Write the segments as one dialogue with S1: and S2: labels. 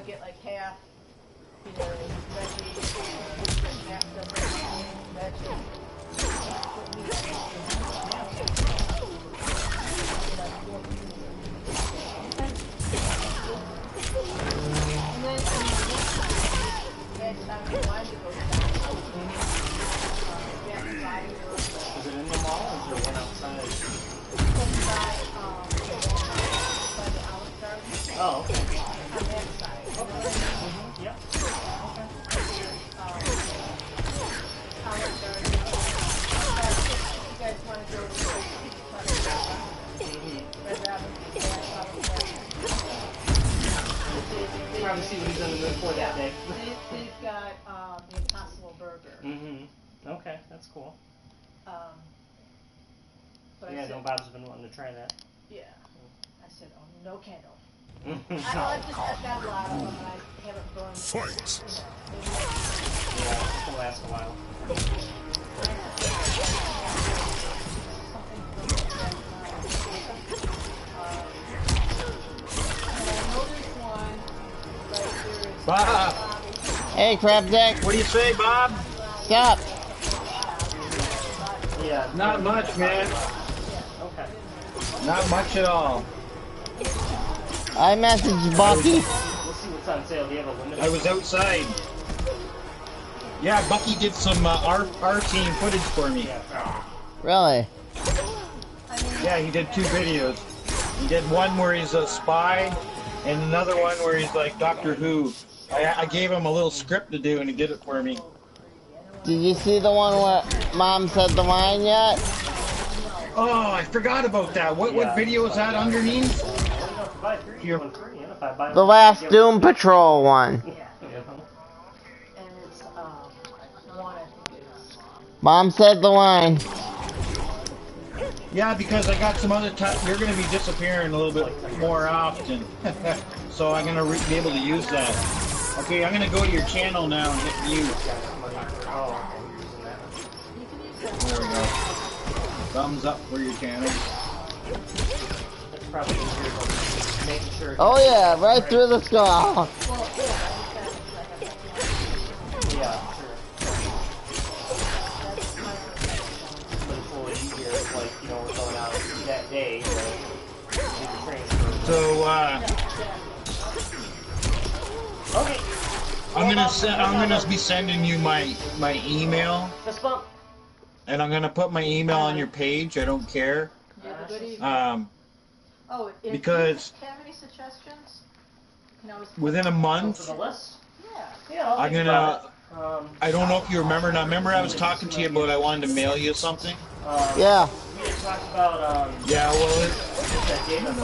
S1: I'll get like half, you know, veggies, half the veggies. And then time you want to go down.
S2: Is it in the mall or is there one outside?
S1: By the Olive Garden.
S2: Oh, okay.
S1: On that side.
S2: Okay. Yep. Okay.
S1: Olive Garden. You guys want to go to Red Robin?
S2: Probably see what he's in the mood for that day.
S1: They've got the Impossible Burger.
S2: Okay, that's cool.
S1: But
S2: Yeah, no, Bob's been wanting to try that.
S1: Yeah. I said, oh, no candle. I've got a lot of them, and I haven't burned.
S3: Fight!
S2: Yeah, it'll last a while.
S4: Bob!
S5: Hey, Crab Deck.
S4: What do you say, Bob?
S5: Stop.
S2: Yeah.
S4: Not much, man.
S2: Okay.
S4: Not much at all.
S5: I messaged Bucky.
S2: We'll see what's on sale. Do you have a limit?
S4: I was outside. Yeah, Bucky did some our team footage for me.
S5: Really?
S4: Yeah, he did 2 videos. He did one where he's a spy, and another one where he's like Doctor Who. I gave him a little script to do, and he did it for me.
S5: Did you see the one where Mom said the line yet?
S4: Oh, I forgot about that. What video is that underneath? Here.
S5: The last Doom Patrol one. Mom said the line.
S4: Yeah, because I got some other time. You're going to be disappearing a little bit more often. So I'm going to be able to use that. Okay, I'm going to go to your channel now and hit mute. There we go. Thumbs up for your channel.
S5: Oh yeah, right through the skull.
S2: Yeah, sure. But it's a little easier if, like, you know, we're going out that day,
S4: So,
S2: okay.
S4: I'm gonna be sending you my email,
S2: Fist bump.
S4: and I'm gonna put my email on your page. I don't care. Because
S1: have any suggestions?
S4: within a month,
S2: For the list?
S1: Yeah.
S4: I'm gonna. I don't know if you remember. Now, remember I was talking to you about I wanted to mail you something.
S5: Yeah.
S2: We had talked about
S4: Yeah, well,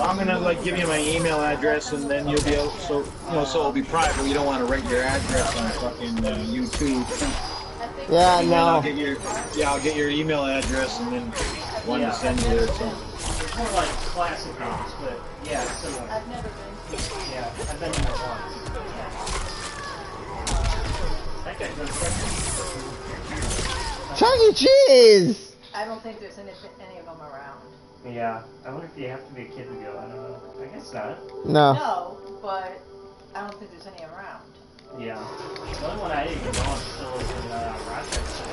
S4: I'm gonna like give you my email address, and then you'll be able, so it'll be private. You don't want to write your address on fucking YouTube.
S5: Yeah,
S4: And then
S5: no.
S4: I'll get your email address, and then one to send you there. So.
S2: It's more like classic games, but yeah, it's similar.
S1: I've never been.
S2: Yeah, I've been there once. That guy does that.
S5: Chuck E. Cheese!
S1: I don't think there's any of them around.
S2: Yeah, I wonder if you have to be a kid to go. I don't know. I guess not.
S5: No.
S1: No, but I don't think there's any around.
S2: Yeah. The only one I even know of still is in Rochester. The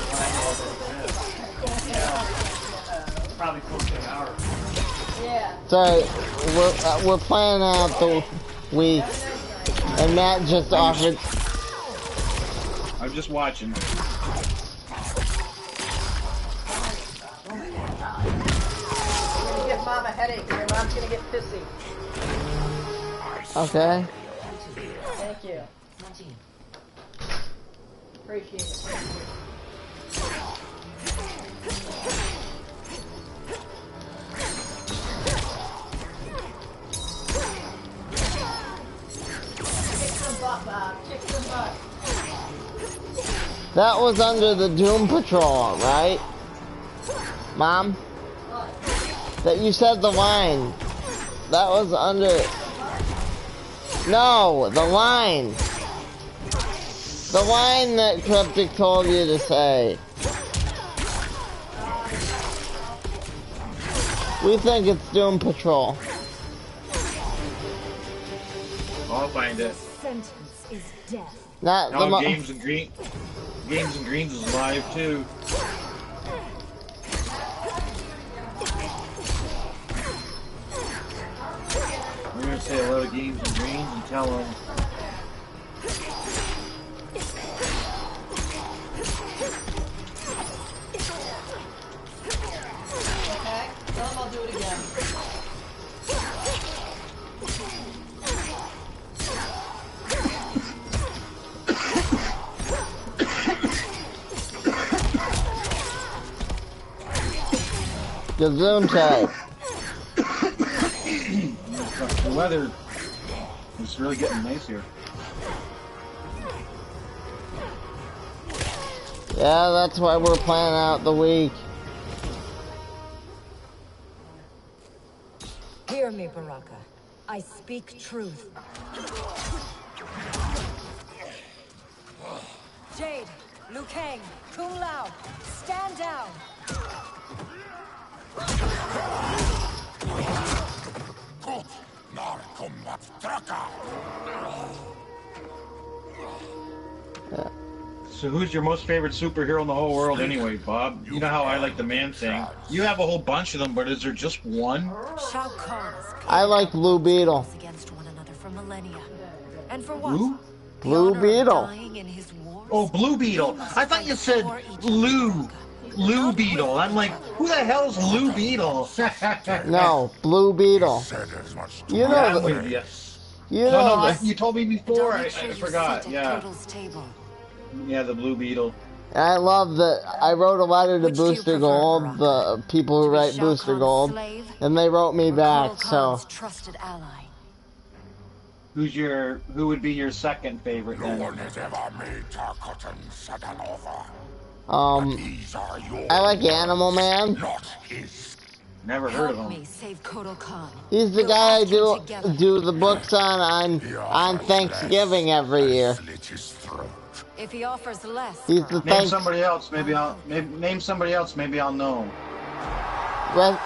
S2: one I know of that exists. Yeah. Probably close to an hour.
S1: Yeah.
S5: Sorry, we're planning out the week, and Matt just offered.
S4: I'm just watching.
S1: Give Mom a headache. Your mom's gonna get pissy.
S5: Okay.
S1: Thank you. Appreciate it. Kick some butt, Bob. Kick some butt.
S5: That was under the Doom Patrol, right? Mom? That you said the line. That was under... No, the line. The line that Cryptic told you to say. We think it's Doom Patrol.
S4: I'll find it.
S3: Sentence is death.
S5: Not the
S4: Oh, Games and Greens is live too. We're gonna say hello to Games and Greens and tell them.
S1: Okay, tell him I'll do it again.
S5: Gesundheit.
S4: The weather is really getting nice here.
S5: Yeah, that's why we're planning out the week.
S3: Hear me, Baraka. I speak truth. Jade, Liu Kang, Kung Lao, stand down.
S4: So who's your most favorite superhero in the whole world anyway, Bob? You know how I like the Man Thing. You have a whole bunch of them, but is there just one?
S3: Shao Kahn's
S5: I like Blue Beetle.
S3: against one another for millennia. And for what?
S4: Who?
S3: The
S5: Blue
S3: honor of
S5: Beetle.
S3: dying in his wars?
S4: Oh, Blue Beetle. I thought you said Lou Beetle. I'm like, who the hell's Lou Beetle?
S5: No, Blue Beetle. You
S4: Yeah,
S5: know
S4: I'm
S5: the,
S4: with you.
S5: you
S4: No,
S5: know
S4: no,
S5: the,
S4: you told me before. I
S3: Don't
S4: forgot.
S3: sit at
S4: Yeah,
S3: Kotal's table.
S4: yeah, the Blue Beetle.
S5: I love that. I wrote a letter to
S3: Which do you
S5: Booster
S3: prefer,
S5: Gold,
S3: Baraka?
S5: the people who
S3: To be
S5: write
S3: Shao
S5: Booster
S3: Kahn's
S5: Gold,
S3: slave,
S5: and they wrote me
S3: or
S5: back.
S3: Kotal
S5: So
S3: Khan's trusted ally.
S4: Who would be your second favorite then?
S5: I like Animal Man.
S4: Never heard of
S3: Help
S4: him.
S3: me save Kotal Khan.
S5: He's the
S3: We'll
S5: guy I
S3: act him together.
S5: do the books on Thanksgiving every year.
S3: If he offers less,
S5: He's the
S4: Name
S5: thanks.
S4: somebody else. Name somebody else. Maybe I'll know.
S5: Re-
S4: Like,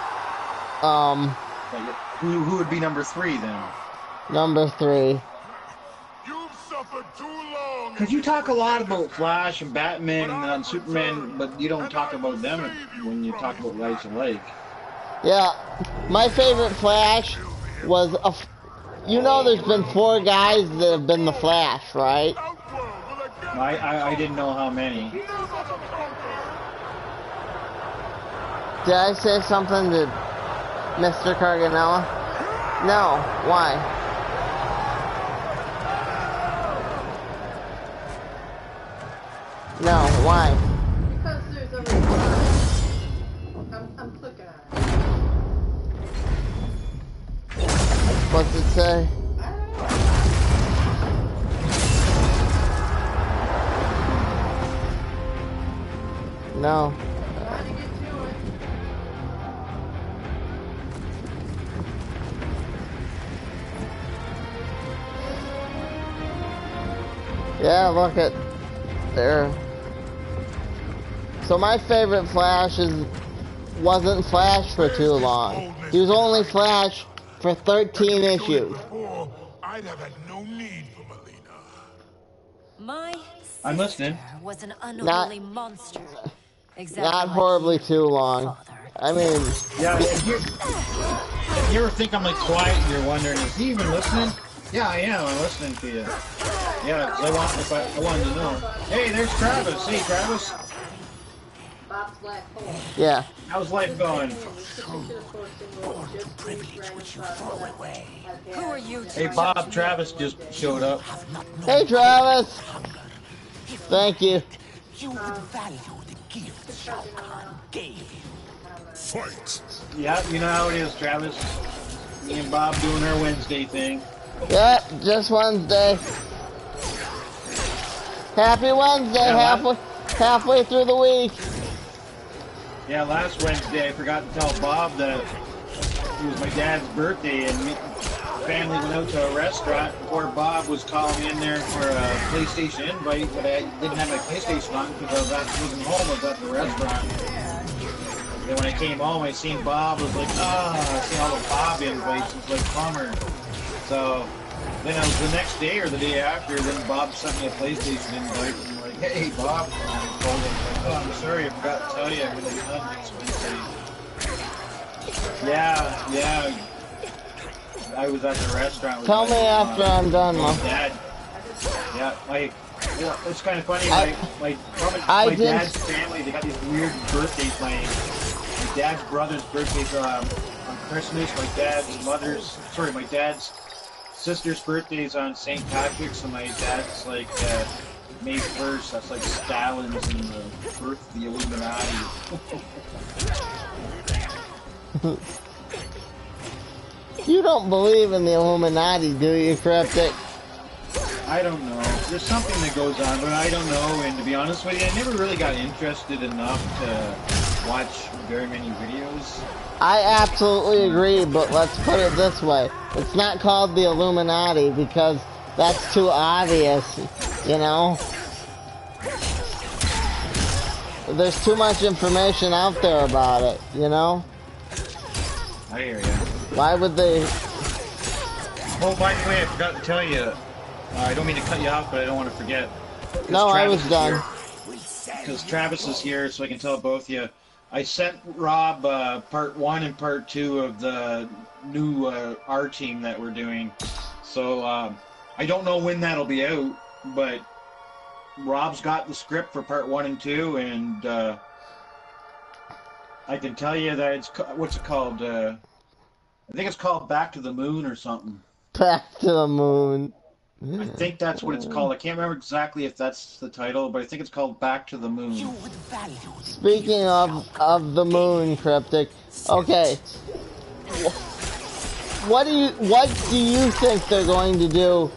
S4: who would be number 3 then?
S5: number 3.
S4: Because you talk a lot about Flash and Batman and Superman, but you don't talk about them when you talk about Lights of Lake.
S5: Yeah, my favorite Flash was you know, there's been 4 guys that have been the Flash, right?
S4: I didn't know how many.
S5: Did I say something to Mr. Carganella? No. Why? No. Why?
S1: Because there's only I'm clicking on it.
S5: What's it say? No.
S1: Trying to get to it.
S5: Yeah, look at there. So my favorite Flash wasn't Flash for too long. He was only Flash for 13 issues.
S6: I'd have had no need for Melina.
S3: my
S4: I'm listening.
S3: sister was an unholy monster. Exactly
S5: Not
S3: like
S5: horribly
S3: you,
S5: too long.
S3: Father.
S5: I mean,
S4: Yeah, if you ever think I'm like quiet and you're wondering, is he even listening? Yeah, I am. I'm listening to you. Yeah, 'cause I wanted to know. Hey, there's Travis. Hey, Travis.
S1: Bob's Black Hole.
S5: yeah.
S4: How's life going?
S3: Who are you to
S4: Hey, Bob, Travis just showed up.
S5: Hey, Travis. Thank you.
S6: You would value the gift Shao Kahn gave you. Fight!
S4: Yeah, you know how it is, Travis. Me and Bob doing our Wednesday thing.
S5: Yeah, just Wednesday. Happy Wednesday,
S4: Yeah,
S5: halfway through the week.
S4: Yeah, last Wednesday I forgot to tell Bob that it was my dad's birthday and family went out to a restaurant. Poor Bob was calling in there for a PlayStation invite, but I didn't have my PlayStation on because I wasn't home. I was at the restaurant. And when I came home, I seen Bob. I was like, I seen all the Bob invites. It was like bummer. So Then I was the next day or the day after, then Bob sent me a PlayStation invite and like, hey Bob, and I told him, like, oh, I'm sorry, I forgot to tell you, I'm gonna be done next Wednesday. Yeah. I was at the restaurant with
S5: Tell me after I'm done, Mom.
S4: Dad. Yeah, it's kind of funny. My dad's family, they got these weird birthdays. My dad's brother's birthday's on Christmas. My dad's sister's birthday's on St. Patrick's, and my dad's like May 1st. That's like Stalin's and the birth of the Illuminati.
S5: You don't believe in the Illuminati, do you, Cryptic?
S4: I don't know. There's something that goes on, but I don't know. And to be honest with you, I never really got interested enough to watch very many videos.
S5: I absolutely agree, but let's put it this way. It's not called the Illuminati because that's too obvious, you know? There's too much information out there about it, you know?
S4: I hear you.
S5: Why would they...
S4: Oh, by the way, I forgot to tell you. I don't mean to cut you off, but I don't want to forget.
S5: No, I was done.
S4: Because Travis is here, so I can tell both of you. I sent Rob part 1 and part 2 of the new R team that we're doing. So I don't know when that'll be out, but Rob's got the script for part 1 and 2, and I can tell you that it's what's it called? I think it's called Back to the Moon or something.
S5: Back to the Moon.
S4: I think that's what it's called. I can't remember exactly if that's the title, but I think it's called Back to the Moon.
S5: Speaking of the moon, Cryptic, okay. What do you think they're going to do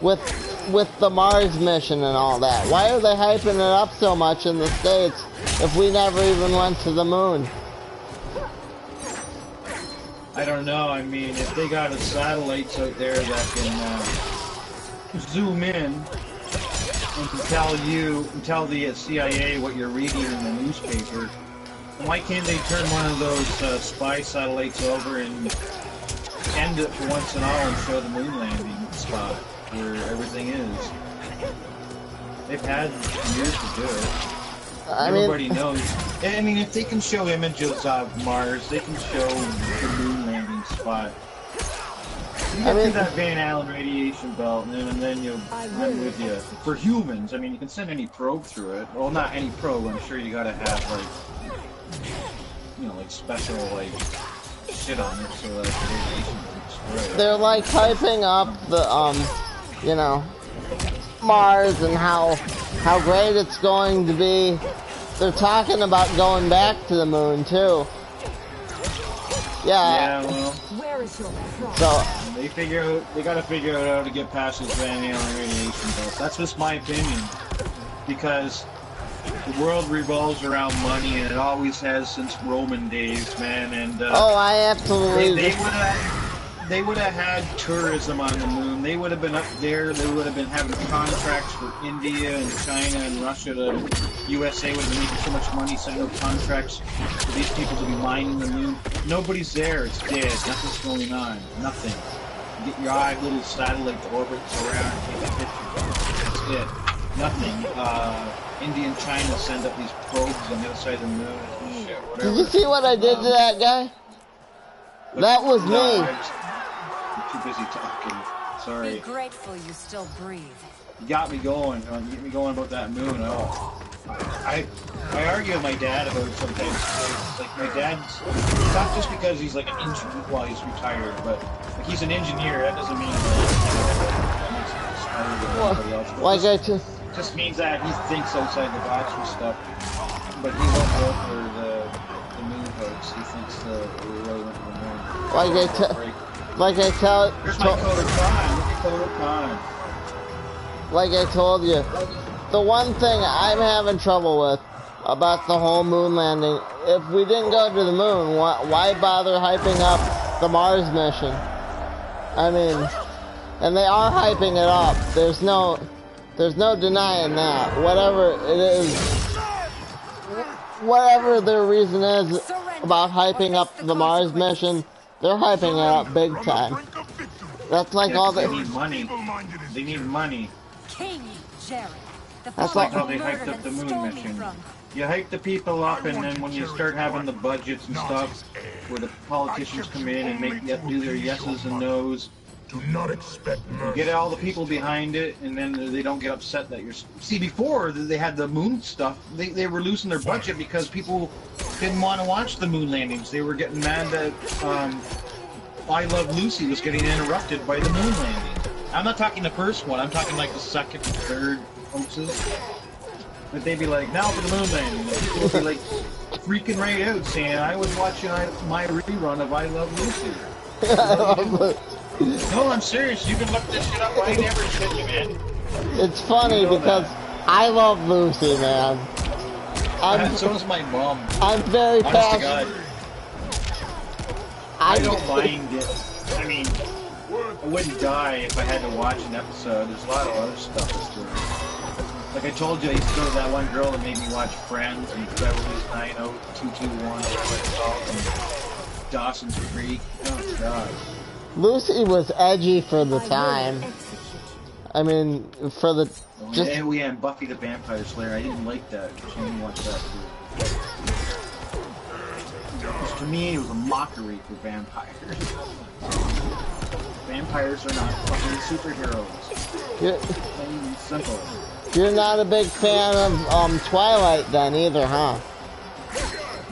S5: with the Mars mission and all that? Why are they hyping it up so much in the States if we never even went to the moon?
S4: I don't know. I mean, if they got satellites out there that can zoom in and tell the CIA what you're reading in the newspaper, why can't they turn one of those spy satellites over and end it for once and all and show the moon landing spot where everything is? They've had years to do it. Everybody knows. I mean, if they can show images of Mars, they can show the moon landing spot. You get through that Van Allen radiation belt, and then I'm with you. For humans, I mean, you can send any probe through it. Well, not any probe. I'm sure you gotta have like, like special like shit on it so that the radiation can destroy it.
S5: They're like hyping up the Mars and how great it's going to be. They're talking about going back to the moon too.
S4: Yeah, well.
S3: Where is your front?
S5: So
S4: they gotta figure out how to get past this Van Allen radiation belt. That's just my opinion. Because the world revolves around money, and it always has since Roman days, man. And
S5: I absolutely.
S4: They would have had tourism on the moon. They would have been up there. They would have been having contracts for India and China and Russia. The USA would have been making so much money sending out contracts for these people to be mining the moon. Nobody's there. It's dead. Nothing's going on. Nothing. You get your little satellite to orbit around and take a picture. That's it. Nothing. India and China send up these probes on the other side of the moon and shit, whatever.
S5: Did you see what I did to that guy? That was me.
S4: I'm too busy talking. Sorry.
S3: Be grateful you still breathe.
S4: You got me going. You get me going about that moon. Oh, I argue with my dad about it sometimes. Like my dad's not just because he's like an engineer. Well, he's retired, but like he's an engineer. That doesn't mean just means that he thinks outside the box for stuff. But he won't go for the moon hoax. He thinks we really went to the moon.
S5: Like I tell.
S4: Here's my Kodo Khan. Look at Kodo Khan.
S5: Like I told you, the one thing I'm having trouble with about the whole moon landing, if we didn't go to the moon, why bother hyping up the Mars mission? I mean, and they are hyping it up. There's no denying that. Whatever it is, whatever their reason is about hyping up the Mars mission, They're hyping it up big time. That's like
S4: Yeah,
S5: all
S4: 'cause they
S5: the.
S4: need money. They need money.
S3: King Jared, the
S5: That's
S4: Like
S3: father
S4: how
S3: who
S4: they hyped
S3: murdered
S4: up the
S3: and
S4: moon
S3: stole me
S4: mission.
S3: from.
S4: You hype the people up, and then when you start having the budgets and stuff, where the politicians come in and do their yeses and nos,
S6: Do not expect
S4: you
S6: mercy.
S4: get all the people behind it, and then they don't get upset that you're. See, before they had the moon stuff, they were losing their budget because people didn't want to watch the moon landings. They were getting mad that I Love Lucy was getting interrupted by the moon landing. I'm not talking the first one. I'm talking like the second and third hoaxes. But they'd be like, now for the moon landing. And people would be like freaking right out, saying, I was watching my rerun of I Love Lucy. No, I'm serious. You can look this shit up. I never shit you, man.
S5: It's funny
S4: You know
S5: because
S4: that.
S5: I love Lucy, man.
S4: So does my mom.
S5: I'm very
S4: Honest to
S5: passionate.
S4: God. I don't mind it. I mean, I wouldn't die if I had to watch an episode. There's a lot of other stuff that's good. Like I told you, I used to go to that one girl that made me watch Friends and Beverly's 90221, whatever it's called, and Dawson's Creek. Oh, God.
S5: Lucy was edgy for the time. I mean, for the just.
S4: And Buffy the Vampire Slayer. I didn't like that. She didn't watch that too. Because to me, it was a mockery for vampires. Vampires are not fucking superheroes. Plain and simple.
S5: You're not a big fan of Twilight then either, huh?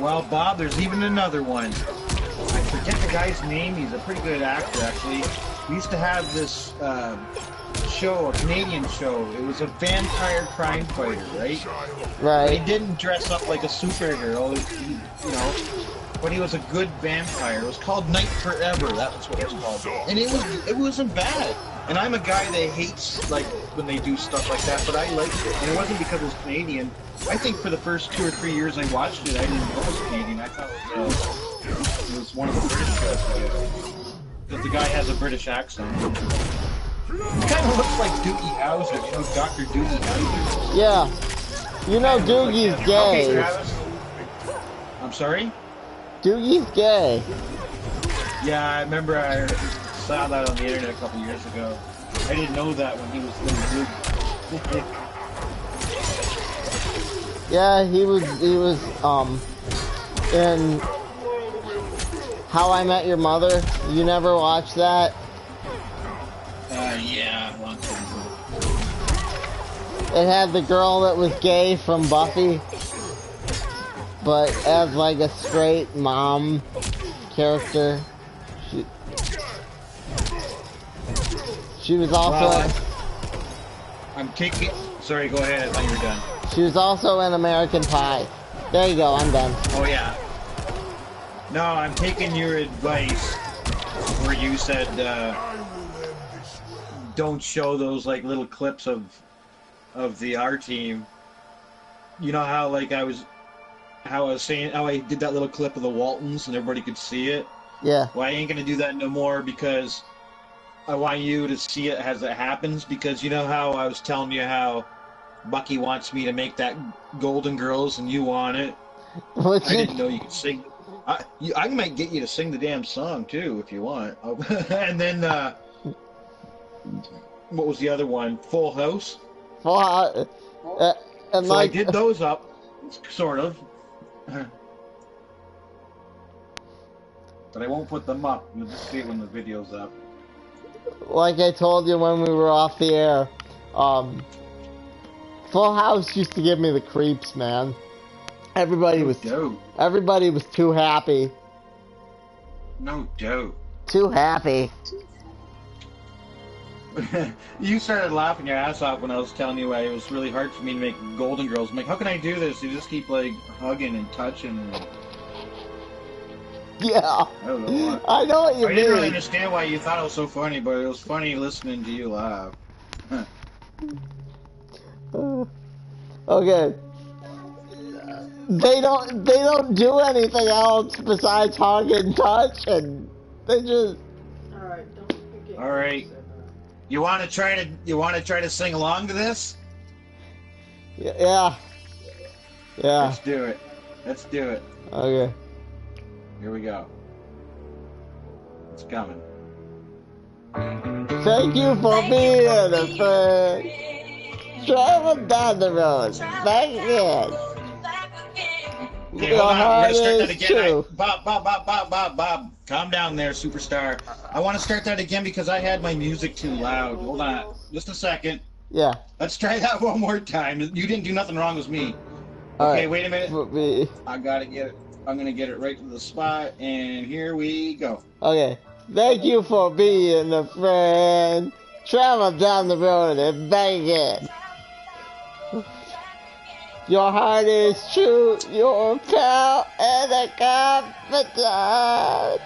S4: Well, Bob, there's even another one. I forget the guy's name. He's a pretty good actor, actually. We used to have this show, a Canadian show. It was a vampire crime fighter, right?
S5: Right.
S4: He didn't dress up like a superhero, you know, but he was a good vampire. It was called Night Forever. That was what it was called, and it wasn't bad. And I'm a guy that hates like when they do stuff like that, but I liked it, and it wasn't because it was Canadian. I think for the first 2 or 3 years I watched it, I didn't know it was Canadian. I thought it was one of the British shows. Because the guy has a British accent. He kind of looks like Doogie Howser, you know, Dr. Doogie Howser.
S5: Yeah. You know Doogie's
S4: Okay,
S5: gay.
S4: Travis. I'm sorry?
S5: Doogie's gay.
S4: Yeah, I remember I saw that on the internet a couple years ago. I didn't know that when he was little dude.
S5: Yeah, he was in How I Met Your Mother. You never watched that?
S4: Yeah, long time ago.
S5: It had the girl that was gay from Buffy, but as like a straight mom character. She was also
S4: Well, I'm taking... Sorry, go ahead. I thought you were done.
S5: she was also in American Pie. There you go, I'm done.
S4: Oh, yeah. No, I'm taking your advice where you said don't show those like little clips of the R team. You know how like I was saying how I did that little clip of the Waltons and everybody could see it?
S5: Yeah.
S4: Well, I ain't gonna do that no more because I want you to see it as it happens, because you know how I was telling you how Bucky wants me to make that Golden Girls and you want it? I didn't know you could sing. I might get you to sing the damn song too if you want. And then what was the other one? Full House.
S5: And
S4: So
S5: like,
S4: I did those up, sort of. But I won't put them up. You'll just see it when the video's up.
S5: like I told you when we were off the air, Full House used to give me the creeps, man. Everybody was too happy.
S4: No doubt.
S5: Too happy.
S4: You started laughing your ass off when I was telling you why it was really hard for me to make Golden Girls. I'm like, how can I do this? You just keep like hugging and touching. And...
S5: Yeah.
S4: I don't know why.
S5: I know what you
S4: I
S5: mean.
S4: didn't really understand why you thought it was so funny, but it was funny listening to you laugh.
S5: Okay. They don't do anything else besides hug and touch, and they just.
S1: Alright, don't forget.
S4: All right. You want to try to sing along to this?
S5: Yeah. Yeah.
S4: Let's do it. Let's do it.
S5: Okay.
S4: Here we go. It's coming.
S5: Thank you for being a friend. Travel down the road. Back again.
S4: Okay,
S5: Your
S4: hold on. We're
S5: heart
S4: gonna start that
S5: is
S4: again.
S5: true.
S4: Bob. Calm down there, superstar. I want to start that again because I had my music too loud. Hold on. Just a second.
S5: Yeah.
S4: Let's try that one more time. You didn't do nothing wrong with me.
S5: All
S4: Okay,
S5: right.
S4: wait a minute.
S5: For me.
S4: I gotta get it. I'm gonna get it right to the spot, and here we go.
S5: Okay. Thank you for being a friend. Travel down the road and back again. Your heart is true. Your pal and a confidant.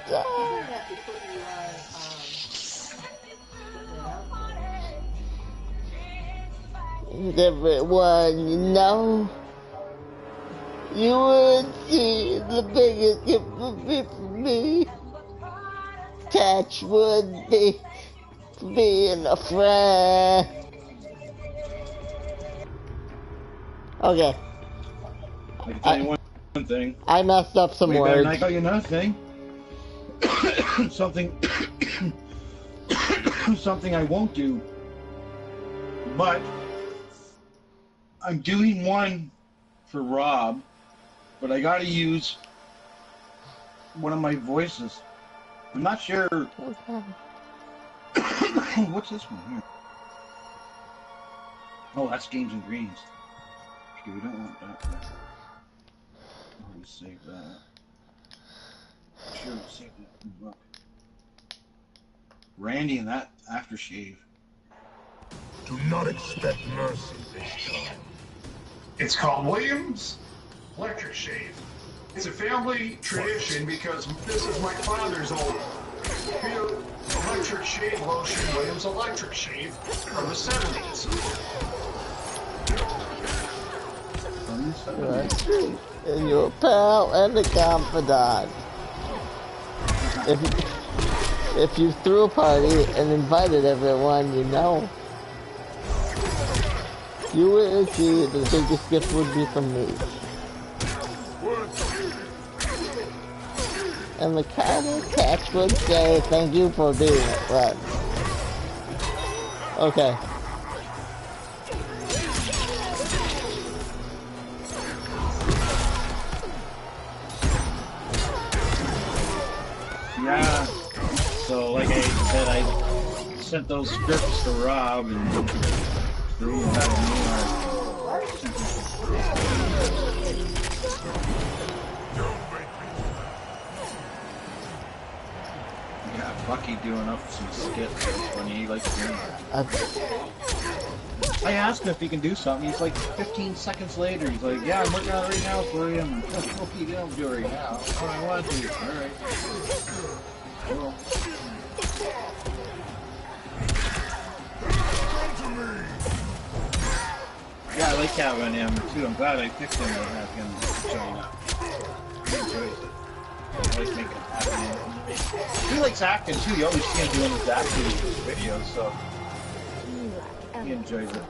S5: Everyone you know, you would see the biggest gift would be for me. Catch would be for being a friend. Okay.
S4: I can tell you one thing.
S5: I messed up some
S4: Way better
S5: words.
S4: than I tell you nothing. Something I won't do. But I'm doing one for Rob, but I gotta use one of my voices. I'm not sure.
S5: Okay.
S4: What's this one here? Oh, that's James and Greens. Okay, we don't want that one. I'll just save that. Sure, save that. Randy and that aftershave.
S6: Do not expect mercy this time.
S7: It's called Williams Electric Shave. It's a family tradition because this is my father's old electric shave lotion, Williams Electric Shave, from the 70s.
S5: Right. And your pal and a confidant. If you threw a party and invited everyone you know, you would see the biggest gift would be from me. And the kind of catch would say, thank you for being a friend. Okay.
S4: Yeah. So, like I said, I sent those scripts to Rob and threw them out of New York. Yeah, Bucky doing up some skits when he likes doing that. I asked him if he can do something. He's like 15 seconds later. He's like, "Yeah, I'm working on it right now for you." I'm like, "Oh, you don't do it right now." That's what I want to. All right. Cool. Yeah, I like having him too. I'm glad I picked him to have him join up. He enjoys it. I like making it happen. He likes acting too. You always see him doing his acting videos, so he enjoys it.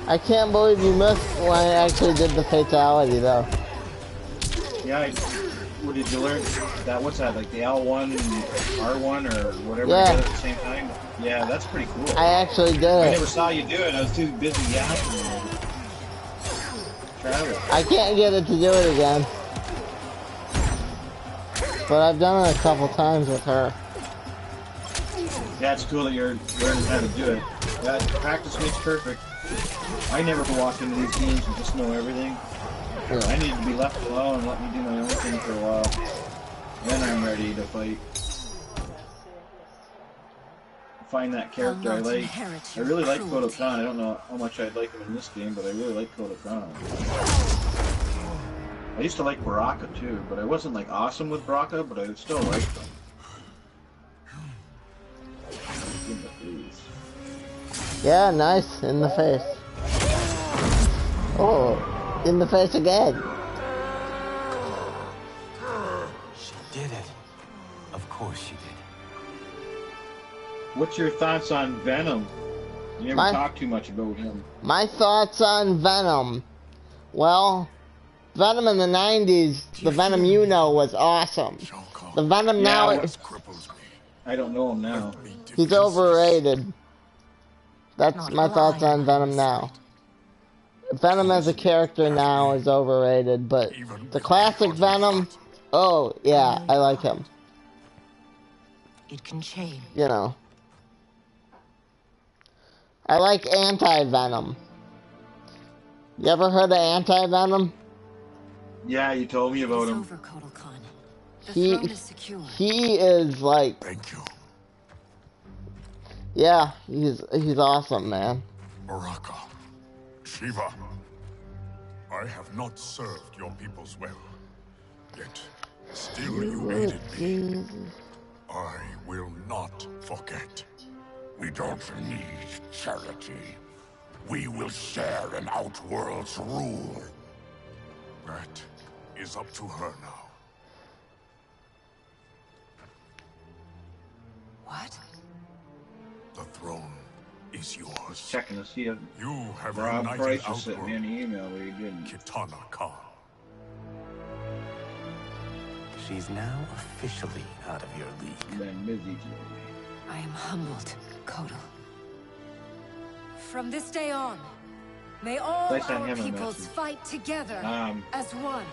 S5: I can't believe you missed when I actually did the fatality though.
S4: Yeah, what did you learn? That what's that? Like the L1 and R1 or whatever
S5: Yeah.
S4: you did at the same time? Yeah, that's pretty cool.
S5: I actually did
S4: I
S5: it.
S4: never saw you do it. I was too busy yapping. Travis.
S5: I can't get it to do it again. But I've done it a couple times with her.
S4: Yeah, it's cool that you're learning how to do it. That practice makes perfect. I never walk into these games and just know everything.
S5: Yeah.
S4: I need to be left alone and let me do my own thing for a while. Then I'm ready to fight. Find that character I like. I really like Kodo Khan. I don't know how much I'd like him in this game, but I really like Kodo Khan. I used to like Baraka too, but I wasn't like awesome with Baraka, but I still liked him. In the face.
S5: Yeah, nice. In the face. Oh, in the face again.
S6: She did it. Of course she did.
S4: What's your thoughts on Venom? You never
S5: My-
S4: talk too much about him.
S5: My thoughts on Venom. Well, Venom in the 90s, the Venom you know was awesome. The Venom now,
S4: I don't know him now.
S5: he's overrated. That's my thoughts on Venom now. Venom as a character now is overrated, but the classic Venom, oh yeah, I like him.
S3: It can change.
S5: You know. I like anti-Venom. You ever heard of anti-Venom?
S4: Yeah, you told me about him.
S5: He is like,
S6: Thank you.
S5: yeah, he's awesome, man.
S6: Baraka, Shiva, I have not served your peoples well. Yet, still you aided me. I will not forget. We don't need charity. We will share an Outworld's rule. That is up to her now.
S3: What?
S6: The throne is yours.
S4: Checking to see if
S6: You have
S4: Rob
S6: united
S4: Price just sent me
S6: Outworld,
S4: an email where he didn't.
S6: Kitana Khan.
S8: She's now officially out of your league.
S4: Been busy
S3: I am humbled, Kotal. From this day on, may all
S4: I sent
S3: our
S4: him a
S3: peoples
S4: message.
S3: fight together as one.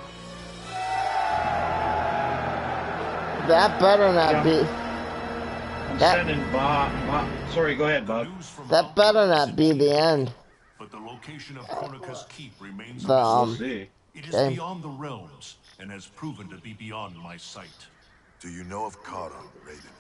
S5: That better not be.
S4: I'm
S5: That-
S4: sending Bob. Sorry, go ahead, Bob.
S5: That better not be the end.
S6: But the location of Kronika's keep remains
S5: The
S4: We'll see.
S6: It is
S5: okay.
S6: beyond the realms and has proven to be beyond my sight.
S9: Do you know of Karan, Raiden?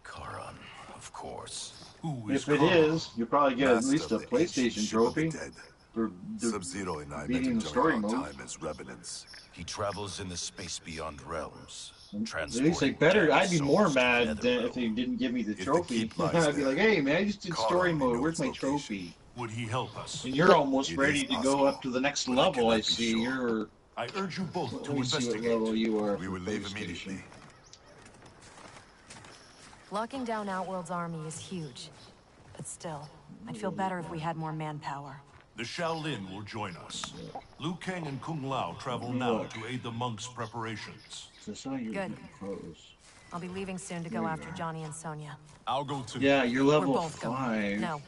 S8: Karan, of course.
S6: Who is
S4: If it
S6: Karan?
S4: is, you'll probably get at
S9: Master
S4: least a
S9: of the ancient
S4: PlayStation
S9: ship of the
S4: trophy
S9: dead.
S4: for
S9: Sub-Zero and I met
S4: beating
S9: him
S4: the story
S9: during our
S4: mode.
S9: time as revenants.
S8: He travels in the space beyond realms.
S4: At least they better. I'd be more mad than if they didn't give me the
S9: the
S4: trophy.
S9: keep lies
S4: I'd be
S9: there,
S4: like, hey man, I just did
S9: Karan
S4: story
S9: will
S4: mode.
S9: know
S4: Where's
S9: its
S4: my
S9: location.
S4: trophy?
S6: Would he help us?
S4: And you're almost
S9: It
S4: ready
S9: is
S4: to
S9: possible,
S4: go up to the next
S9: but I
S4: level.
S9: cannot
S4: I
S9: be
S4: see.
S9: sure.
S4: You're.
S6: I urge you both
S4: Let
S6: to
S4: me see what
S6: investigate.
S4: level you are.
S9: We
S4: for
S9: will leave
S4: PlayStation.
S9: immediately.
S10: Locking down Outworld's army is huge. But still, I'd feel better if we had more manpower.
S6: The Shaolin will join us. Liu Kang and Kung Lao travel now to aid the monks' preparations.
S4: So it's not your
S10: Good.
S4: clothes.
S10: I'll be leaving soon to go after Johnny and Sonya.
S6: I'll go too.
S4: Yeah, you're
S10: We're
S4: level
S10: both
S4: 5.
S10: going. No.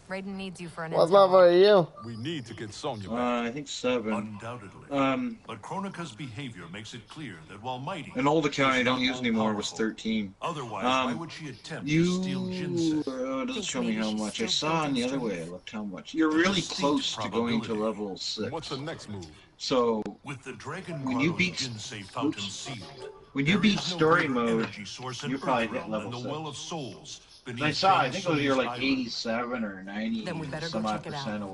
S10: Raiden needs you for an
S5: What
S10: intel.
S5: level are you?
S6: We need to get Sonya back.
S4: I think 7.
S6: Undoubtedly. But Kronika's behavior makes it clear that while mighty,
S4: An old account I
S6: she's
S4: don't
S6: not
S4: use anymore was
S6: all-powerful.
S4: 13.
S6: Otherwise, why would she attempt to
S4: You
S6: steal Jinsen?
S4: doesn't
S10: Think
S4: show me
S10: maybe
S4: how
S10: she's
S4: much. I
S10: still
S4: saw on the
S10: building
S4: other way. I
S10: strength.
S4: looked how much. You're really
S6: distinct
S4: close to going to
S6: probability.
S4: level 6.
S6: What's the next move?
S4: So
S6: With the Dragon
S4: When you
S6: Grotto's
S4: beat-
S6: Jinsei fountain sealed,
S4: when you
S6: there
S4: beat
S6: is no
S4: story
S6: greater
S4: mode,
S6: energy source in
S4: you probably
S6: Earthrealm
S4: hit level
S6: than the
S4: 7.
S6: Well of Souls beneath
S4: I saw. I
S6: Shang
S4: think it was you're like
S6: Tsung's
S4: 87 or 90
S10: Then we better go
S4: some odd
S10: check it out.
S4: percent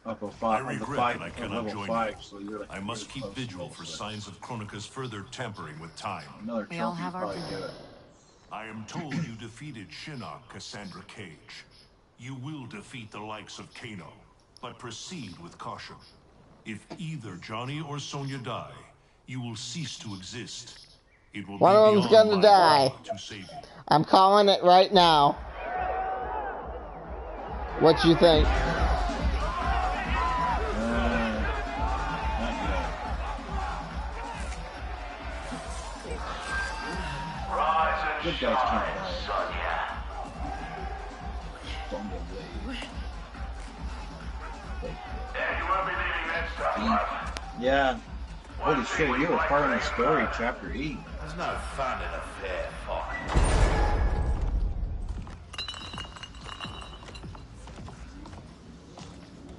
S4: up of
S6: I
S4: 5 on the
S6: regret
S4: 5
S6: that I
S4: of
S6: cannot
S4: level
S6: join
S4: 5.
S6: you.
S4: So you're like
S6: I must
S4: really
S6: keep
S4: close to
S6: vigil
S4: level
S6: for
S4: 6.
S6: signs of Kronika's further tampering with time.
S4: Another
S10: We all
S4: trophy
S10: have our
S4: probably
S10: people.
S4: do it.
S6: I am told you defeated Shinnok, Cassandra Cage. You will defeat the likes of Kano, but proceed with caution. If either Johnny or Sonya die, you will cease to exist. It will
S5: One
S6: be
S5: of them's
S6: beyond
S5: gonna
S6: my
S5: die.
S6: power to save you.
S5: I'm calling it right now. What you think?
S4: Good guys can't die. Bumblebee. Yeah. Holy shit, you were part of the story, chapter 8.
S8: There's no fun in a fair fight.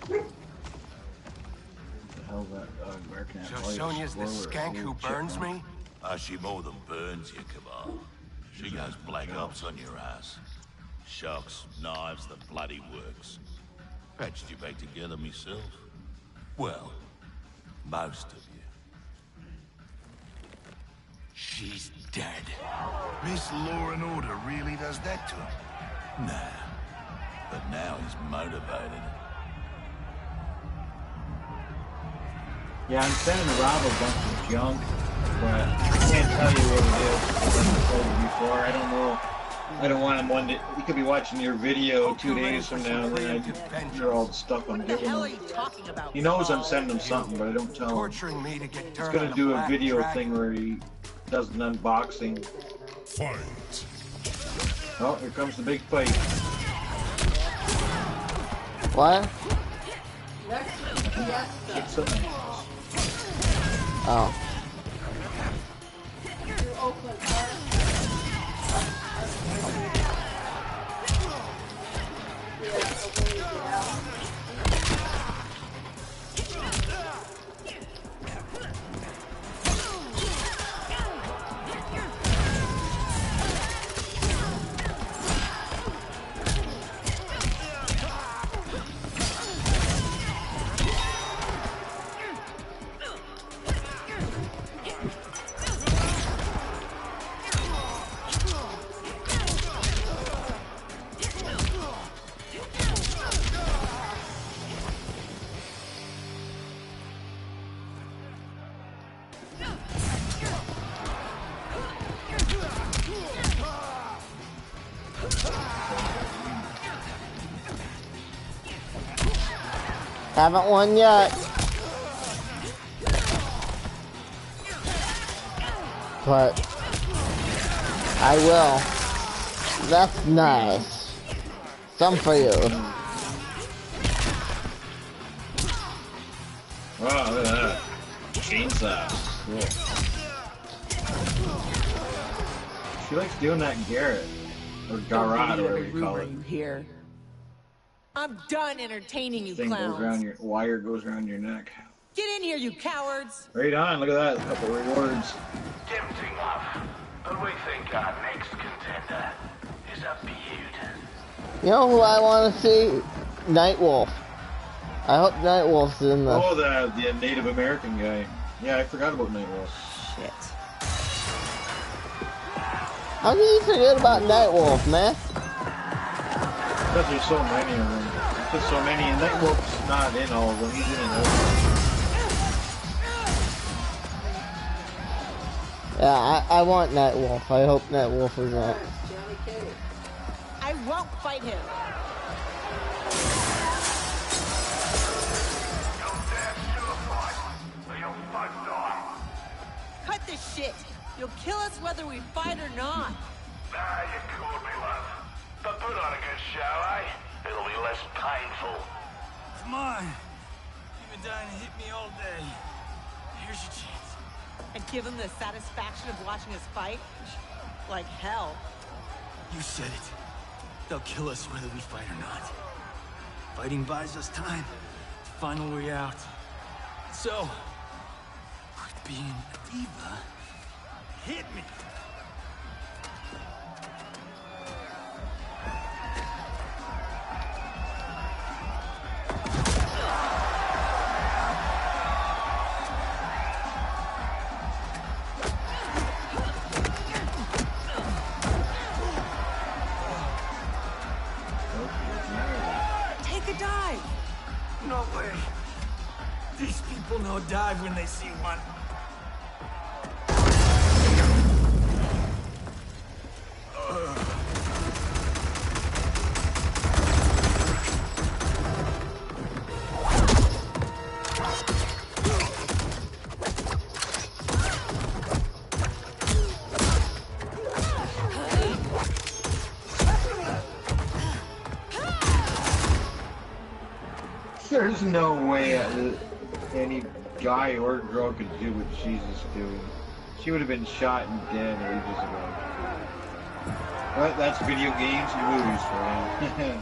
S4: The hell that American
S11: So Sonya's the skank who burns me?
S8: She more than burns you, Cabal. She goes black ops on your ass. Shocks, knives, the bloody works. Patched you back together myself. Well, most of you.
S11: She's dead. Miss Law and Order really does that to him?
S8: Nah. But now he's motivated.
S4: Yeah, I'm sending Rob a bunch of junk, but I can't tell you what it is. As I told you before, I don't know. I don't want him one day. He could be watching your video 2 days from now, and then you're all the stuff I'm giving him. He knows I'm sending him something, but I don't tell him.
S11: Torturing me to get
S4: He's
S11: dirt
S4: gonna
S11: on
S4: do
S11: a
S4: a
S11: black
S4: video
S11: dragon.
S4: thing where he does an unboxing.
S6: Fight.
S4: Oh, here comes the big fight.
S5: What?
S1: Next to Fiesta.
S5: Oh.
S1: Through Oakland Park. Yeah, away, yeah.
S5: Haven't won yet. But I will. That's nice. Some for you.
S4: Wow, look at that. Chainsaw. Cool. She likes doing that Garrett. Or Garrot, or whatever you call it.
S3: Here. I'm done entertaining you
S4: Thing goes
S3: clowns.
S4: around your wire goes around your neck.
S3: Get in here, you cowards!
S4: Right on, look at that. A couple rewards.
S12: Tempting enough, but we think our next contender is a beaut.
S5: You know who I want to see? Nightwolf. I hope Nightwolf's in this.
S4: Oh, the Native American guy. Yeah, I forgot about Nightwolf.
S3: Shit.
S5: How can you forget about Nightwolf, man?
S4: Because there's so many of them. There's so many, and Nightwolf's not in all of them. He's in another.
S5: Yeah, I want Nightwolf. I hope Nightwolf is not.
S3: I won't fight him. Cut this shit. You'll kill us whether we fight or not.
S12: Ah, you called me, love. But put on a good show, eh? It'll be less painful.
S11: Come on. You've been dying to hit me all day. Here's your chance.
S3: And give them the satisfaction of watching us fight? Like hell.
S11: You said it. They'll kill us whether we fight or not. Fighting buys us time to find a way out. So, with being a diva, hit me.
S3: Take a dive.
S11: No way. These people know dive when they see one.
S4: There's no way any guy or girl could do what she's just doing. She would have been shot and dead ages ago. But that's video games and movies for him.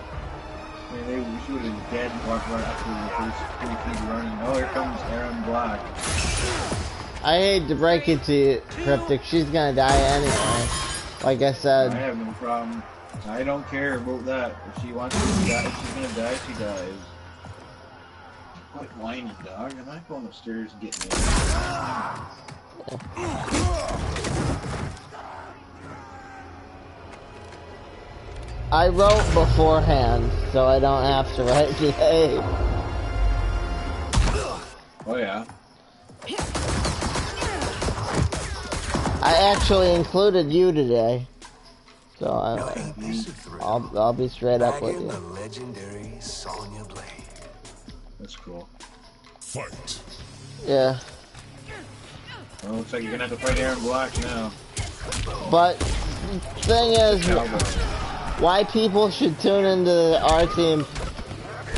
S4: She would have been dead and walked right after the first 3 feet running. Oh, here comes Aaron Black.
S5: I hate to break it to you, Cryptic. She's gonna die anyway. Like I said.
S4: I have no problem. I don't care about that. If she wants to die, if she's gonna die, she dies. Quite whiny, dog. I'm not going upstairs and getting in.
S5: I wrote beforehand, so I don't have to write today.
S4: Oh yeah.
S5: I actually included you today. So So I'll be straight up with
S9: Dragon,
S5: you.
S9: the legendary Sonya Blade.
S4: That's cool.
S6: Fight.
S5: Yeah.
S4: Well, looks like you're gonna have to fight Aaron Black now.
S5: But thing is, why people should tune into our team?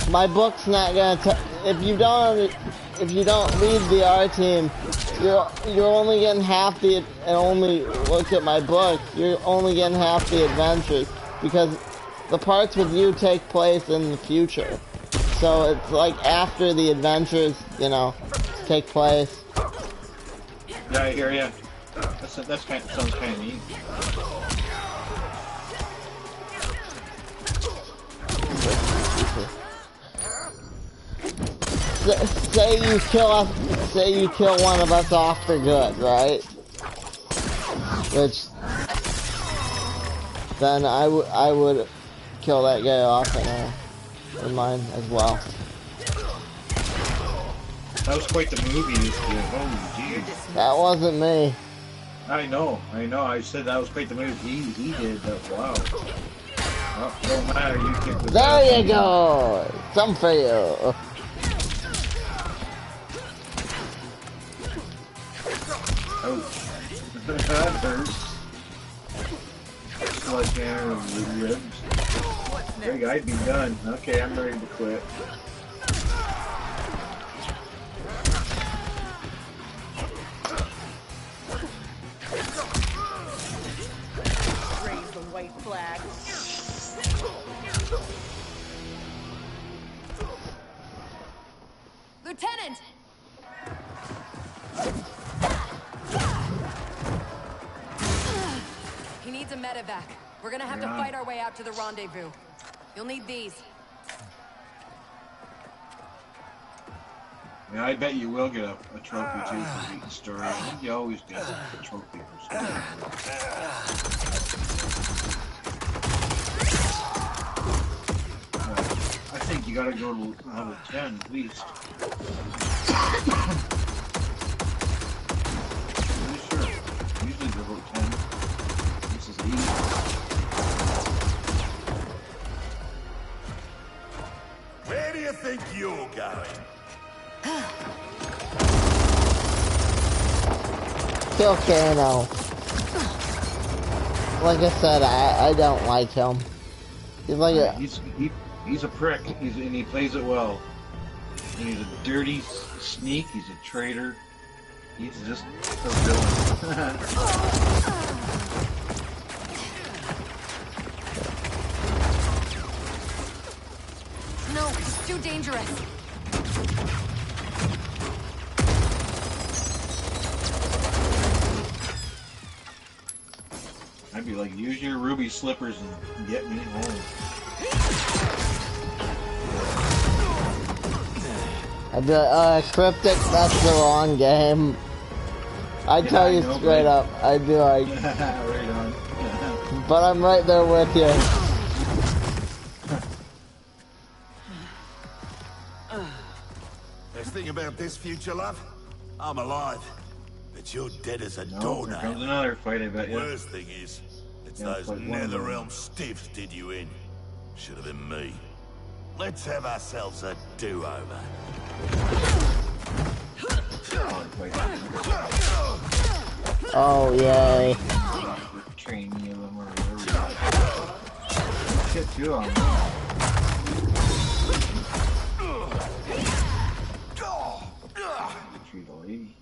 S5: My book's not gonna. If you don't read the R team, you're only getting half the. And only look at my book. You're only getting half the adventures because the parts with you take place in the future. So it's like after the adventures, you know, take place.
S4: Yeah, I hear ya. That's kind of, sounds kind of neat. Say you kill one of us off for good, right? Which then I would kill that guy off in mine as well. That was quite the movie this year. Holy jeez.
S5: That wasn't me.
S4: I know. I said that was quite the movie. He did that. Wow. Oh, no matter, you kicked the
S5: There you go. Some for you.
S4: Ouch. That hurts. Sledgehammer with ribs. There you go, I'd be done. Okay, I'm ready to quit.
S3: Raise the white flag.
S10: Lieutenant! He needs a medevac. We're gonna have to fight our way out to the rendezvous. You'll need these.
S4: Yeah, I bet you will get a trophy too for beating Story. I think you always get a trophy for Story. I think you gotta go to level 10 at least. Pretty sure. Usually they're about 10. This is 8.
S8: Where do you think you're going?
S5: Kill Kano. Like I said, I don't like him. He's like a...
S4: He's a prick, and he plays it well. And he's a dirty sneak, he's a traitor. He's just a villain.
S10: No, it's too dangerous.
S4: I'd be like, use your ruby slippers and get me home.
S5: I'd be like, Cryptic, that's the wrong game. I'd tell you straight up. I'd be like...
S4: Right on.
S5: But I'm right there with you.
S8: Best thing about this future, love? I'm alive. But you're dead as a
S4: Here
S8: doornail.
S4: comes another fight, I bet you.
S8: Worst thing is, it's
S4: Yeah,
S8: those
S4: like one of them.
S8: Netherrealm stiffs did you in. Should have been me. Let's have ourselves a do-over.
S5: Oh, yay.
S4: Train me of them or whatever. Get two on them. Treat a lady.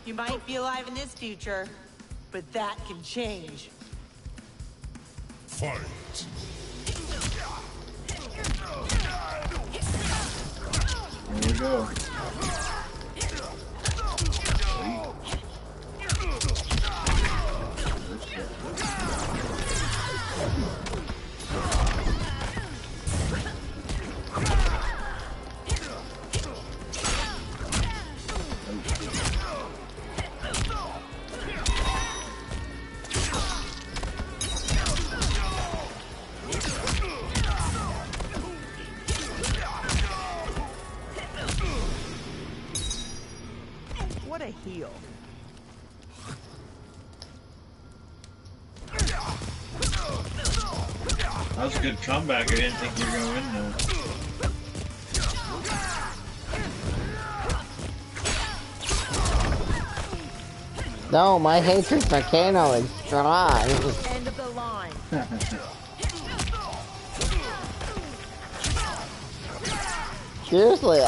S3: You might be alive in this future, but that can change.
S6: Fight.
S4: There we go.
S3: deal.
S4: That was a good comeback. I didn't think you were gonna win though.
S5: No, my hatred for Kano is strong.
S3: End of the line.
S5: Seriously,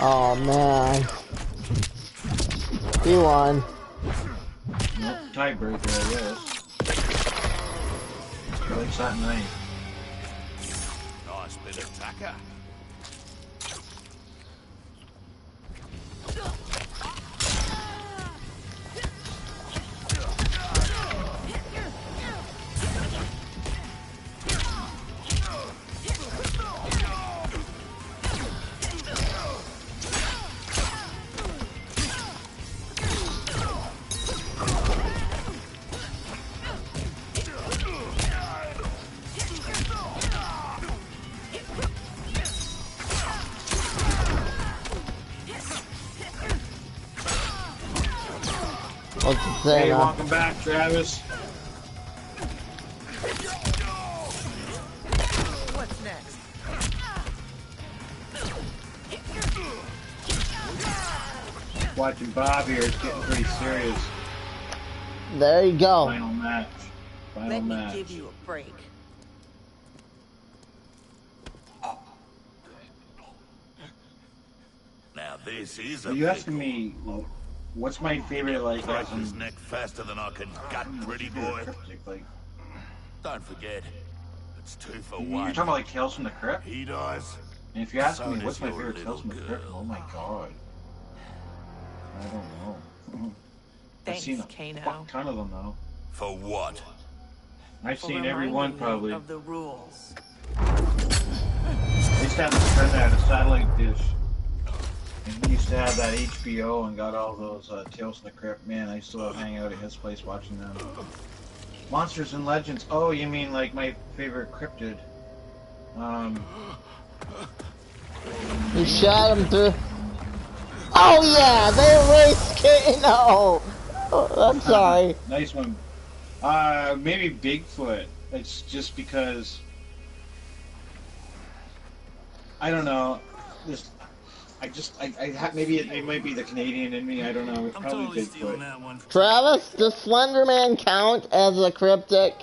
S5: Oh man. He won.
S4: Nope, tiebreaker, I guess. Like that night.
S8: Nice bit of tacker.
S5: What's it say
S4: Hey,
S5: now?
S4: welcome back, Travis.
S3: What's next?
S4: Watching Bob here is getting pretty serious.
S5: There you go.
S4: Final match. Final
S3: Let
S4: match.
S3: me give you a break.
S8: Now this is
S4: Are
S8: a
S4: you asking me what's my favorite, like,
S8: break
S4: as
S8: his
S4: in
S8: neck faster than I can gut, pretty boy.
S4: cryptic, like,
S8: Don't forget, it's 2 for
S4: you're
S8: 1.
S4: talking about like Tales from the Crypt?
S8: He dies.
S4: And if you ask
S8: So
S4: me
S8: does
S4: what's my
S8: your
S4: favorite Tales from the
S8: little
S4: Crypt,
S8: girl.
S4: oh my god. I don't know.
S3: Thanks,
S4: I've seen a
S3: Kano.
S4: fuck ton of them though.
S8: For what?
S4: I've
S3: For
S4: seen every one
S3: reminding me
S4: probably.
S3: of the rules.
S4: I used to have this friend that had a satellite dish. And he used to have that HBO and got all those Tales from the Crypt. Man, I used to love hanging out at his place watching them. Monsters and Legends. Oh, you mean like my favorite cryptid?
S5: You shot him through. Oh yeah, they erased Kano. Oh, I'm sorry.
S4: Nice one. Maybe Bigfoot. It's just because I don't know. Maybe it might be the Canadian in me. I don't know. It's
S11: I'm
S4: probably
S11: totally stealing
S4: Bigfoot.
S11: that one.
S5: Travis, does Slender Man count as a cryptic?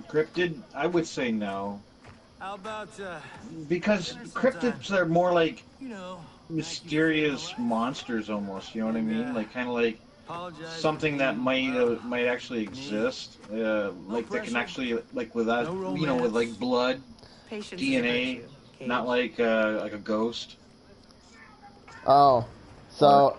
S4: Cryptid? I would say no,
S11: How about,
S4: because
S11: dinner
S4: cryptids
S11: sometime?
S4: are more like
S11: You know,
S4: mysterious monsters almost. You know what I mean? Like kind of like
S11: apologize
S4: something
S11: for
S4: that
S11: being loud.
S4: might actually exist. Like that can
S11: pressure.
S4: actually like with that
S11: No
S4: you know with like
S11: romance.
S4: blood,
S3: Patience is a
S4: DNA,
S3: virtue, Cage.
S4: not like a ghost.
S5: Oh, so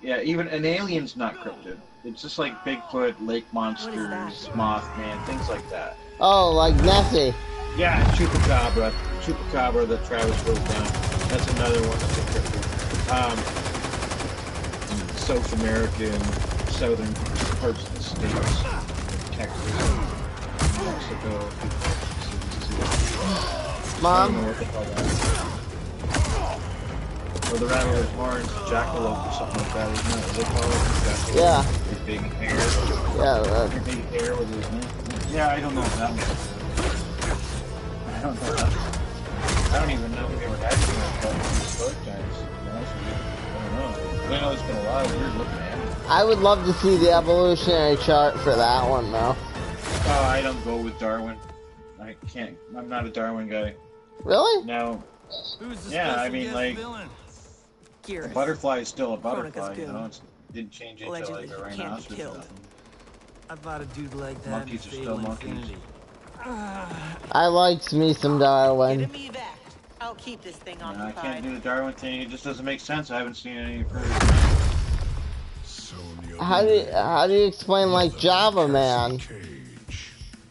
S4: Yeah, even an alien's not cryptid. It's just like Bigfoot, lake monsters, Mothman, things like that.
S5: oh, like Nessie.
S4: Yeah, Chupacabra. Chupacabra that Travis wrote down. That's another one that's a cryptid. South American, southern parts of the states. Texas, Mexico. I don't know
S5: Mom,
S4: what they call that. Or the rattler's horns, jackalope or something like that, isn't that what they call it? Jackalope.
S5: Yeah.
S4: Their big hair.
S5: Yeah,
S4: Their big hair with his Yeah, I don't know what that one is. I don't know that. I don't even know if they were actually like that in historic times, to be honest with you. I don't know. I know there's been a lot of weird looking animals.
S5: I would love to see the evolutionary chart for that one, though.
S4: Oh, I don't go with Darwin. I can't. I'm not a Darwin guy.
S5: Really?
S4: No.
S11: Who's the
S4: Yeah, I
S11: special
S4: mean,
S11: guest
S4: like,
S11: villain?
S4: a
S3: Gearus.
S4: butterfly is still a butterfly,
S3: Kronika's
S4: you
S3: goon.
S4: know? It didn't change into
S3: Allegedly,
S4: like a
S3: he can't be
S4: rhinoceros or
S3: killed.
S4: nothing.
S11: I thought a dude like that
S4: Monkeys are
S11: would
S4: still
S11: fail
S4: monkeys.
S11: infinity.
S5: I liked me some
S3: Get
S5: Darwin.
S3: a mevac. I'll keep this thing
S4: No, I
S3: occupied.
S4: can't do the Darwin thing. It just doesn't make sense. I haven't seen any further.
S5: How do you explain like Java Man?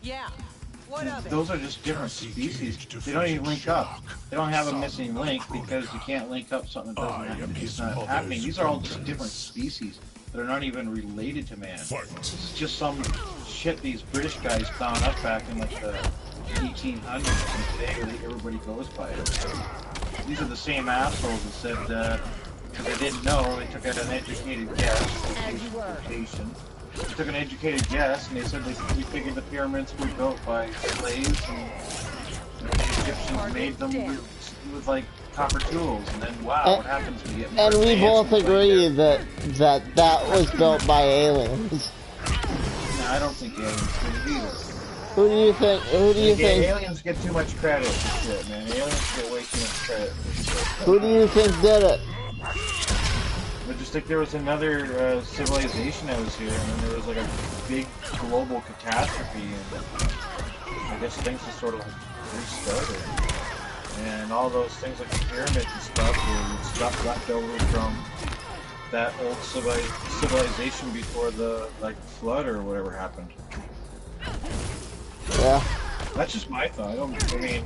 S3: Yeah.
S4: those are just different species. They don't even link up. They don't have a missing link because you can't link up something that doesn't happen. It's not happening. These are all just different species that are not even related to man. It's just some shit these British guys found up back in like the 1800s, and today everybody goes by it. These are the same assholes that said, because they didn't know, they took an educated guess. They took an educated guess, and they said we figured the pyramids were built by slaves, and the Egyptians made them with like copper tools, and then wow, what happens when you get more
S5: And we
S4: advanced
S5: both agree that was built by aliens.
S4: No, I don't think aliens did it either.
S5: Who do you think? Who do you think?
S4: Aliens get too much credit for shit, man. Aliens get way too much credit for shit.
S5: Who do you think did it?
S4: I just think there was another civilization that was here, and then there was like a big global catastrophe, and I guess things just sort of like restarted. And all those things like the pyramids and stuff were stuff left over from that old civilization before the like flood or whatever happened.
S5: Yeah.
S4: That's just my thought. I mean,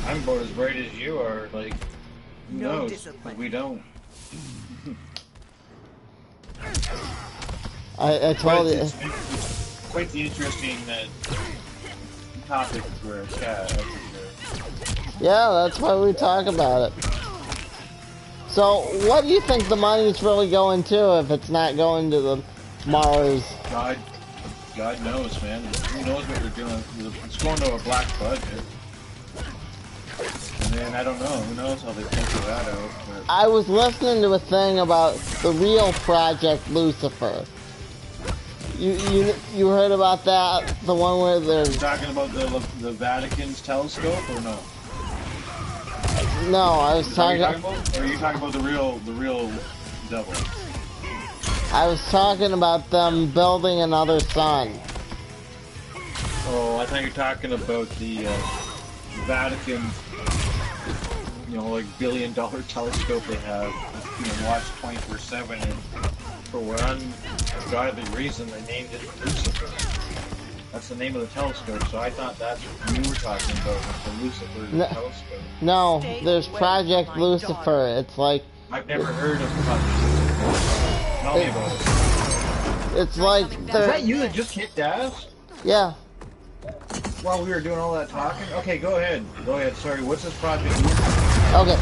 S4: I'm about as bright as you are. Like, who knows? But we don't.
S5: I told you.
S4: It's quite the interesting topic for a cat.
S5: Yeah, that's why we talk about it. So, what do you think the money's really going to if it's not going to the Mars?
S4: God knows, man. Who knows what they're doing? It's going to a black budget. And then, I don't know. Who knows how they figure that out. But...
S5: I was listening to a thing about the real Project Lucifer. You heard about that? The one where they're...
S4: You're talking about the Vatican's telescope, or no?
S5: No, I was talking...
S4: Or are you talking about the real devil?
S5: I was talking about them building another sun.
S4: Oh, I thought you were talking about the Vatican, you know, like billion-dollar telescope they have. You know, watch 24/7, and for one ungodly reason, they named it Lucifer. That's the name of the telescope. So I thought that's what you were talking about, with the Lucifer telescope.
S5: No, there's Project Lucifer. It's like...
S4: I've never heard of Project Lucifer. Tell me about it.
S5: It's like...
S4: Is that you that just kicked ass?
S5: Yeah.
S4: While we were doing all that talking? Okay, go ahead. Go ahead. Sorry, what's this Project Lucifer?
S5: Okay.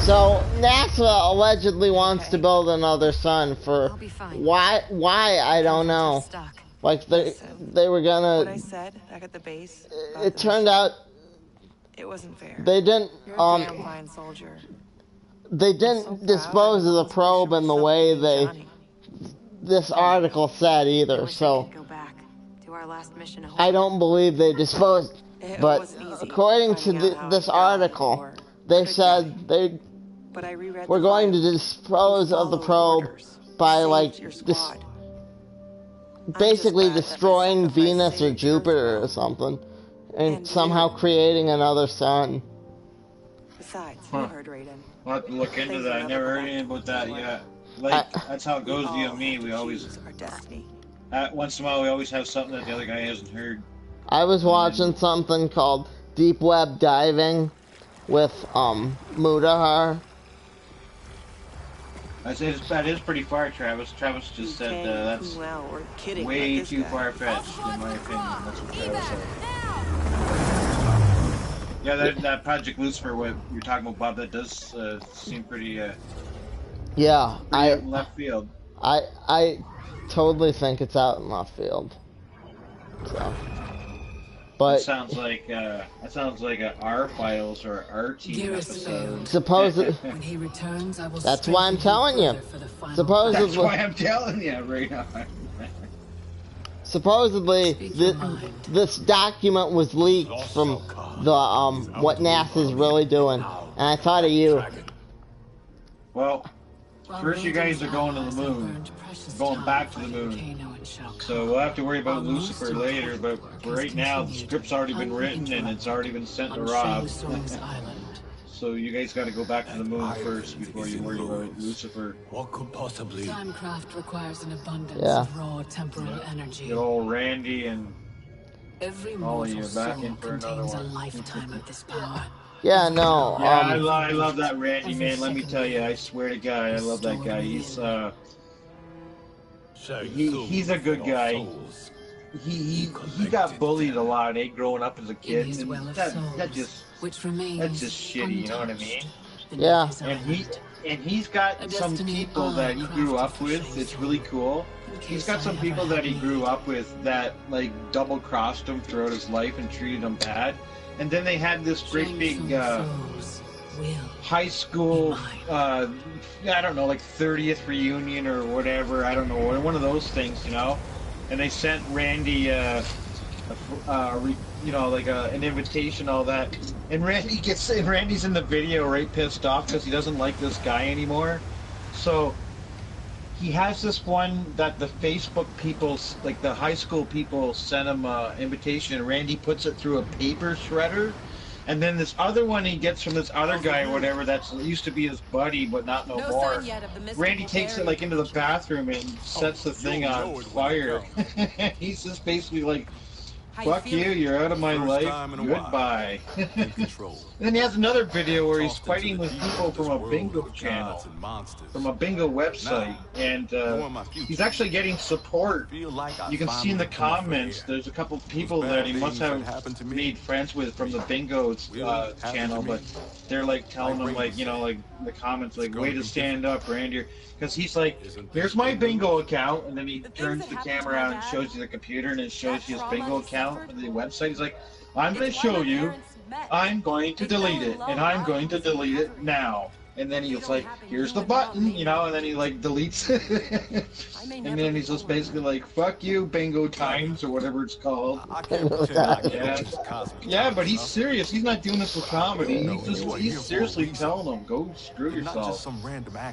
S5: So, NASA allegedly wants to build another sun for... Why, I don't know. Like, they were gonna...
S3: What I said back at the base...
S5: It turned out...
S3: It wasn't fair.
S5: They didn't,
S3: You're a damn fine soldier.
S5: They didn't dispose of the probe in the way this article said either, so... I don't believe they disposed... But according to this article, they said we're going to dispose of the probe by, like, basically destroying Venus or Jupiter or something, and somehow creating another sun.
S3: Besides, you heard Raiden.
S4: I'll have to look into that. I never heard anything about that yet. Like, that's how it goes with you and me. We always... once in a while, we always have something that the other guy hasn't heard.
S5: I was watching something called Deep Web Diving with, Mudahar.
S4: That is pretty far, Travis. Travis just said that's way too far-fetched, in my opinion. That's what Travis said. Yeah, that Project Lucifer, what you're talking about, Bob, that does seem pretty,
S5: yeah,
S4: pretty left field.
S5: I totally think it's out in left field. So, but
S4: that sounds like a R Files or R Team episode.
S5: Supposedly,
S13: when he returns, I will
S5: that's why I'm telling you. Supposedly,
S4: that's why I'm telling you right now.
S5: Supposedly, this document was leaked from the what NASA's really doing, and I thought of you.
S4: Well, first you guys are going to the moon, going back to the moon. So we'll have to worry about Lucifer later, but right now the script's already been written and it's already been sent to Rob. So you guys got to go back to the moon first before you worry about Lucifer.
S8: What could possibly...
S13: Timecraft requires an abundance of raw temporal energy.
S4: Good old Randy and
S13: Every
S4: Ollie,
S13: mortal
S4: you're back
S13: soul
S4: in for another
S13: contains a
S4: one.
S13: lifetime of this power.
S5: Yeah, no.
S4: Yeah, I love that Randy, man. Let me tell you, I swear to God, I love that guy. He's he's a good guy. He got bullied a lot, growing up as a kid. And that's just shitty, you know what I mean?
S5: Yeah.
S4: And he's got some people that he grew up with. It's really cool. He's got some people that he grew up with that like double crossed him throughout his life and treated him bad. And then they had this great big high school, I don't know, like 30th reunion or whatever. I don't know, one of those things, you know. And they sent Randy, you know, like an invitation, all that. And Randy's in the video, right, pissed off because he doesn't like this guy anymore. So he has this one that the Facebook people, like the high school people, sent him an invitation, and Randy puts it through a paper shredder. And then this other one he gets from this other guy or whatever that used to be his buddy, but not no more. Randy takes it like into the bathroom and sets the thing on fire. He's just basically like, fuck you, you're out of my life, goodbye. And then he has another video where he's fighting with people from a bingo channel, from a bingo website, and he's actually getting support. You can see in the comments, there's a couple people that he must have made friends with from the bingo channel, but they're like telling him, like, you know, like the comments, like, way to stand up, Randy. Because he's like, here's my bingo account, and then he turns the camera out and shows you the computer, and it shows you his bingo account on the website. He's like, I'm going to show you, I'm going to delete it, and I'm going to delete it now. And then he's like, here's the button, you know, and then he like deletes it. And then he's just basically like, fuck you, bingo times, or whatever it's called. Yeah, but he's serious. He's not doing this for comedy. He's seriously telling them, go screw yourself.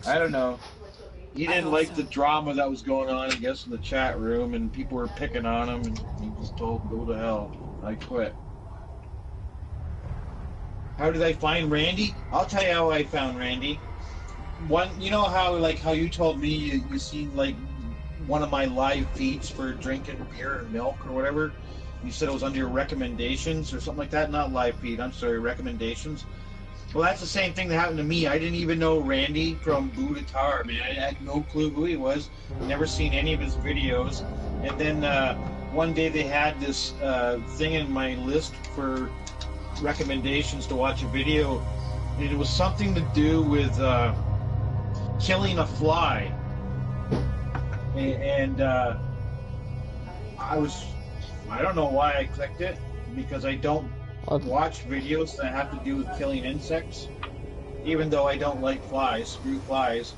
S4: I don't know. He didn't like the drama that was going on, I guess, in the chat room, and people were picking on him, and he just told them, go to hell. I quit. How did I find Randy? I'll tell you how I found Randy. One, you know how you told me you seen like one of my live feeds for drinking beer and milk or whatever? You said it was under your recommendations or something like that? Not live feed, I'm sorry, recommendations. Well, that's the same thing that happened to me. I didn't even know Randy from Budatar, man. I had no clue who he was. Never seen any of his videos. And then one day they had this thing in my list for recommendations to watch a video, and it was something to do with killing a fly. And I don't know why I clicked it, because I don't watch videos that have to do with killing insects, even though I don't like flies. Screw flies.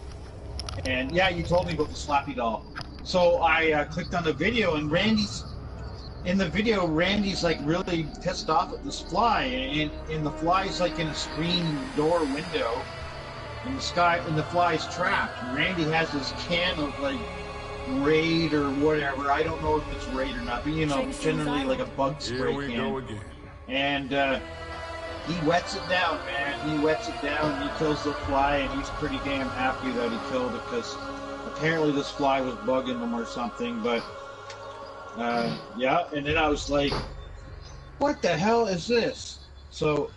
S4: And yeah, you told me about the Slappy doll. So I clicked on the video, and in the video, Randy's like really pissed off at this fly, and the fly's like in a screen door window, and the fly's trapped. And Randy has this can of like Raid or whatever. I don't know if it's Raid or not, but you know, generally like a bug spray can. And he wets it down, man. He wets it down, and he kills the fly, and he's pretty damn happy that he killed it, because apparently this fly was bugging him or something. But yeah, and then I was like, what the hell is this? So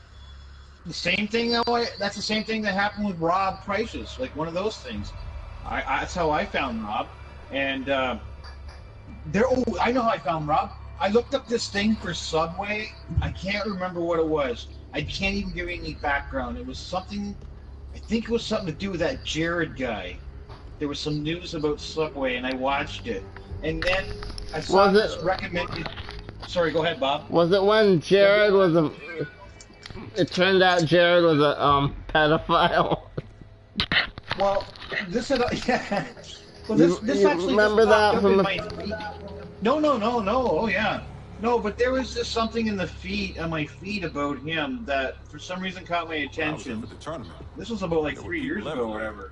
S4: the same thing that's the same thing that happened with Rob Prices, like one of those things. That's how I found Rob. And I know how I found Rob. I looked up this thing for Subway. I can't remember what it was. I can't even give you any background. It was something, I think it was something to do with that Jared guy. There was some news about Subway, and I watched it. And then I saw this recommended. Sorry, go ahead, Bob.
S5: Was it when Jared was it turned out Jared was a pedophile?
S4: Well, this is yeah. Well, this
S5: you
S4: actually
S5: remember that from
S4: No. Oh yeah. No, but there was just something in the feed on my feed about him that for some reason caught my attention. This was about like 3 years ago or whatever.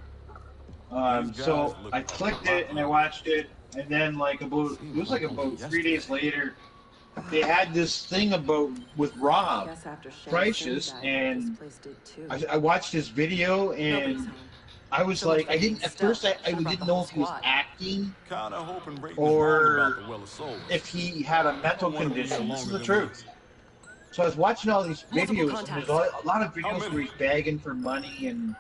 S4: So I clicked it and I watched it, and then it was about 3 days later, they had this thing with Rob Prices, and I watched his video, and I was
S3: So much
S4: like, I didn't, at first I didn't know if he was acting or if he had a mental condition. This is the truth. So I was watching all these videos, and there's a lot of videos where he's begging for money and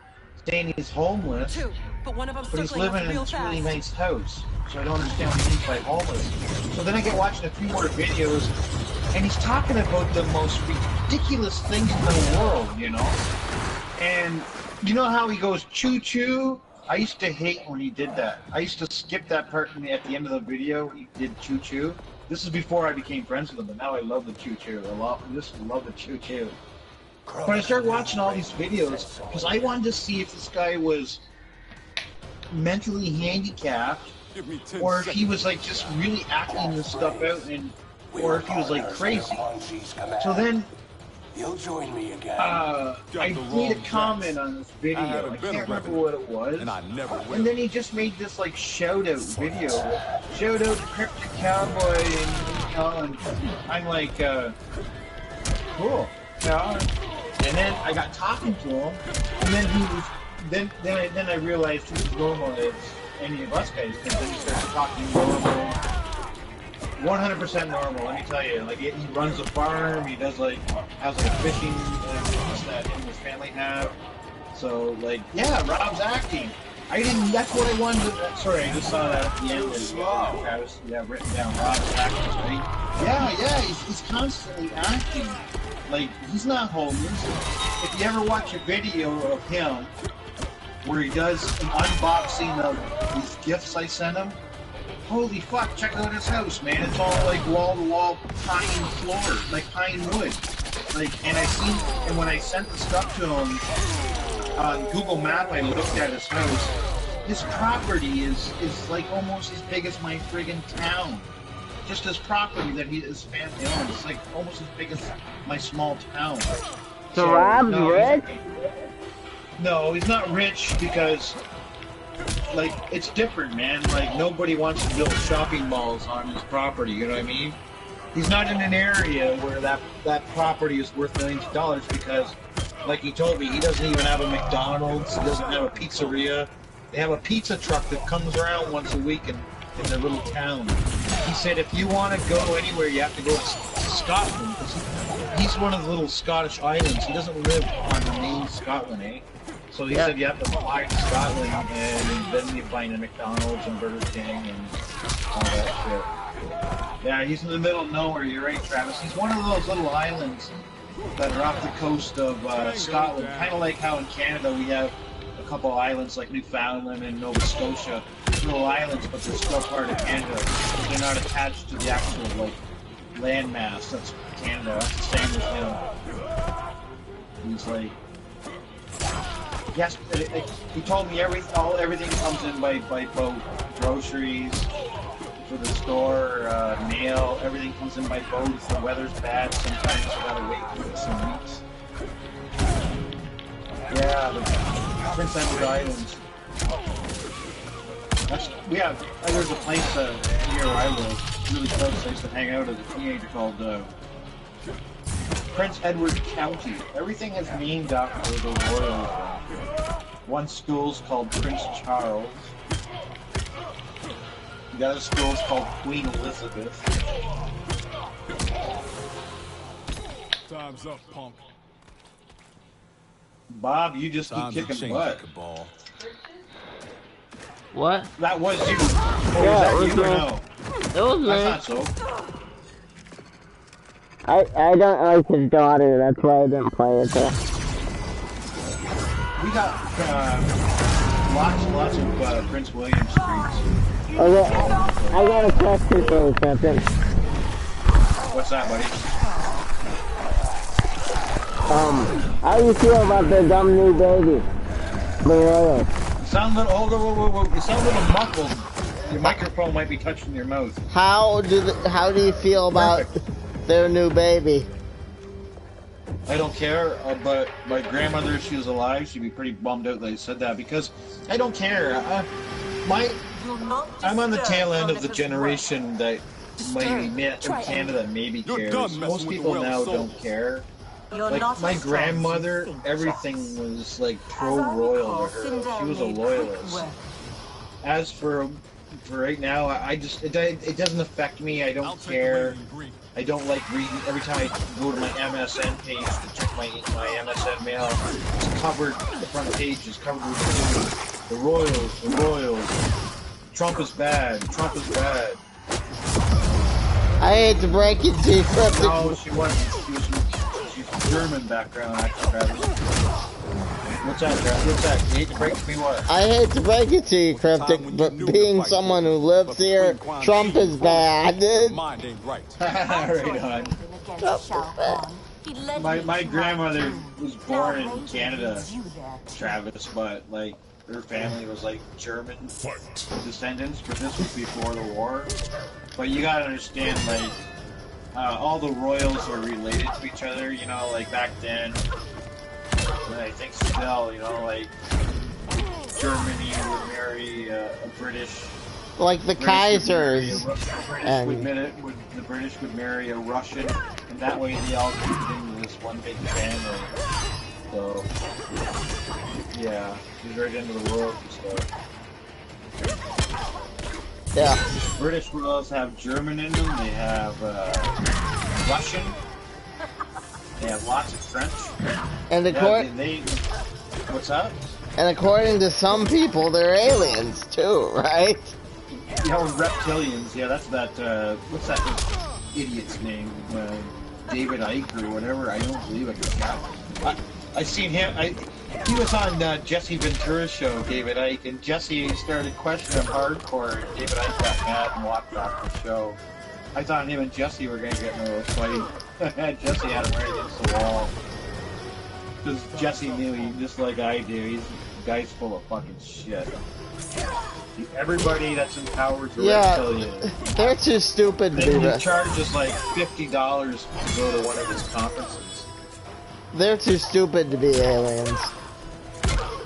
S4: saying he's homeless, but he's living in this really nice house. So I don't understand what he means by homeless. So then I get watching a few more videos, and he's talking about the most ridiculous things in the world, you know? And you know how he goes choo-choo? I used to hate when he did that. I used to skip that part at the end of the video. He did choo-choo. This is before I became friends with him, but now I love the choo-choo. I just love the choo-choo. But I started watching all these videos because I wanted to see if this guy was mentally handicapped or if he was like just really acting this stuff out, and or if he was like crazy. So then
S9: You'll join me again.
S4: I made a comment on this video. I can't remember what it was. And then he just made this like shout out video. Shout out to Cryptic Cowboy, and you know, and I'm like, cool. Yeah. And then I got talking to him, and then he was then I realized he was normal as any of us guys, because then he started talking normal. 100% normal, let me tell you. Like, he runs a farm, he does like, has like a fishing business that him and his family have. So, like, yeah, Rob's acting. That's what I wanted to, sorry, I just saw that at the end of Travis, written down, Rob's acting, right? Yeah, he's constantly acting. Like, he's not homeless. If you ever watch a video of him, where he does an unboxing of these gifts I sent him, holy fuck, check out his house, man. It's all like wall-to-wall pine floor, like pine wood. Like, and when I sent the stuff to him on Google Map, I looked at his house. His property is like almost as big as my friggin' town. Just his property that his family owns. It's like almost as big as my small town.
S5: So Rob's rich?
S4: No, he's not rich because, like, it's different, man. Like, nobody wants to build shopping malls on his property, you know what I mean? He's not in an area where that property is worth millions of dollars because, like he told me, he doesn't even have a McDonald's, he doesn't have a pizzeria. They have a pizza truck that comes around once a week in their little town. He said if you want to go anywhere, you have to go to Scotland, because he's one of the little Scottish islands. He doesn't live on the main Scotland, eh? So he said you have to fly to Scotland, and then you find a McDonald's and Burger King and all that shit. Yeah, he's in the middle of nowhere. You're right, Travis. He's one of those little islands that are off the coast of Scotland. Kind of like how in Canada we have a couple islands like Newfoundland and Nova Scotia. Little islands, but they're still part of Canada. They're not attached to the actual like landmass. That's Canada. That's the same as him. He's like. Yes, he told me everything comes in by boat. Groceries for the store, mail, everything comes in by boat. If the weather's bad, sometimes you gotta wait some weeks. Yeah, the Prince Edward Islands. There's a place near where I live, really close. I used to hang out as a teenager called Prince Edward County. Everything is named after the royal. One school's called Prince Charles. The other school's called Queen Elizabeth.
S6: Time's up, punk.
S4: Bob, you just keep kicking butt.
S5: What?
S4: That was you. Or was that you or no?
S5: It was me.
S4: I thought so.
S5: I don't like his daughter, that's why I didn't play with her.
S4: We got lots of Prince William streets.
S5: Okay, I got a question for you, Captain.
S4: What's that, buddy?
S5: How do you feel about the dumb new baby? The royal.
S4: You sound a little, you sound a little muffled. Your microphone might be touching your mouth.
S5: How do you feel about their new baby?
S4: I don't care, but my grandmother, if she was alive, she'd be pretty bummed out that I said that, because I don't care. I'm on the tail end of the generation that maybe in Canada maybe cares. Most people now don't care. Like my grandmother, everything was like pro-royal to her. She was a loyalist. As for right now, I just it doesn't affect me. I don't care. I don't like reading. Every time I go to my MSN page to check my MSN mail, it's covered. The front page is covered with the Royals. The Royals. Trump is bad. Trump is bad.
S5: I hate to break it to you, Cryptic.
S4: No, she wasn't. She's German background, actually, Travis. What's that, Travis? What's that? You hate to break it to me what?
S5: I hate to break it to you, Cryptic, but being someone who lives here, Trump is bad.
S6: Mind ain't right.
S4: Right on. My grandmother was born in Canada, Travis, but like her family was like German descendants, but this was before the war. But you gotta understand, like, all the royals are related to each other, you know, like back then. And I think still, you know, like Germany would marry a British.
S5: Like the Kaisers.
S4: The British would marry a Russian, and that way they all grouped into this one big family. So, yeah, he's right into the world and stuff.
S5: Yeah.
S4: British royals have German in them, they have Russian, they have lots of French.
S5: And
S4: what's up?
S5: And according to some people, they're aliens too, right?
S4: Yeah, reptilians. Yeah, that's that. What's that idiot's name? David Icke or whatever. I don't believe it. I seen him. He was on Jesse Ventura's show, David Icke, and Jesse started questioning him hardcore. And David Icke got mad and walked off the show. I thought him and Jesse were gonna get into a fight. Jesse had him right against the wall. Because Jesse knew him just like I do. He's the guy's full of fucking shit. Everybody that's in power is a reptilian.
S5: They're too stupid to do that.
S4: He charges like $50 to go to one of his conferences.
S5: They're too stupid to be aliens.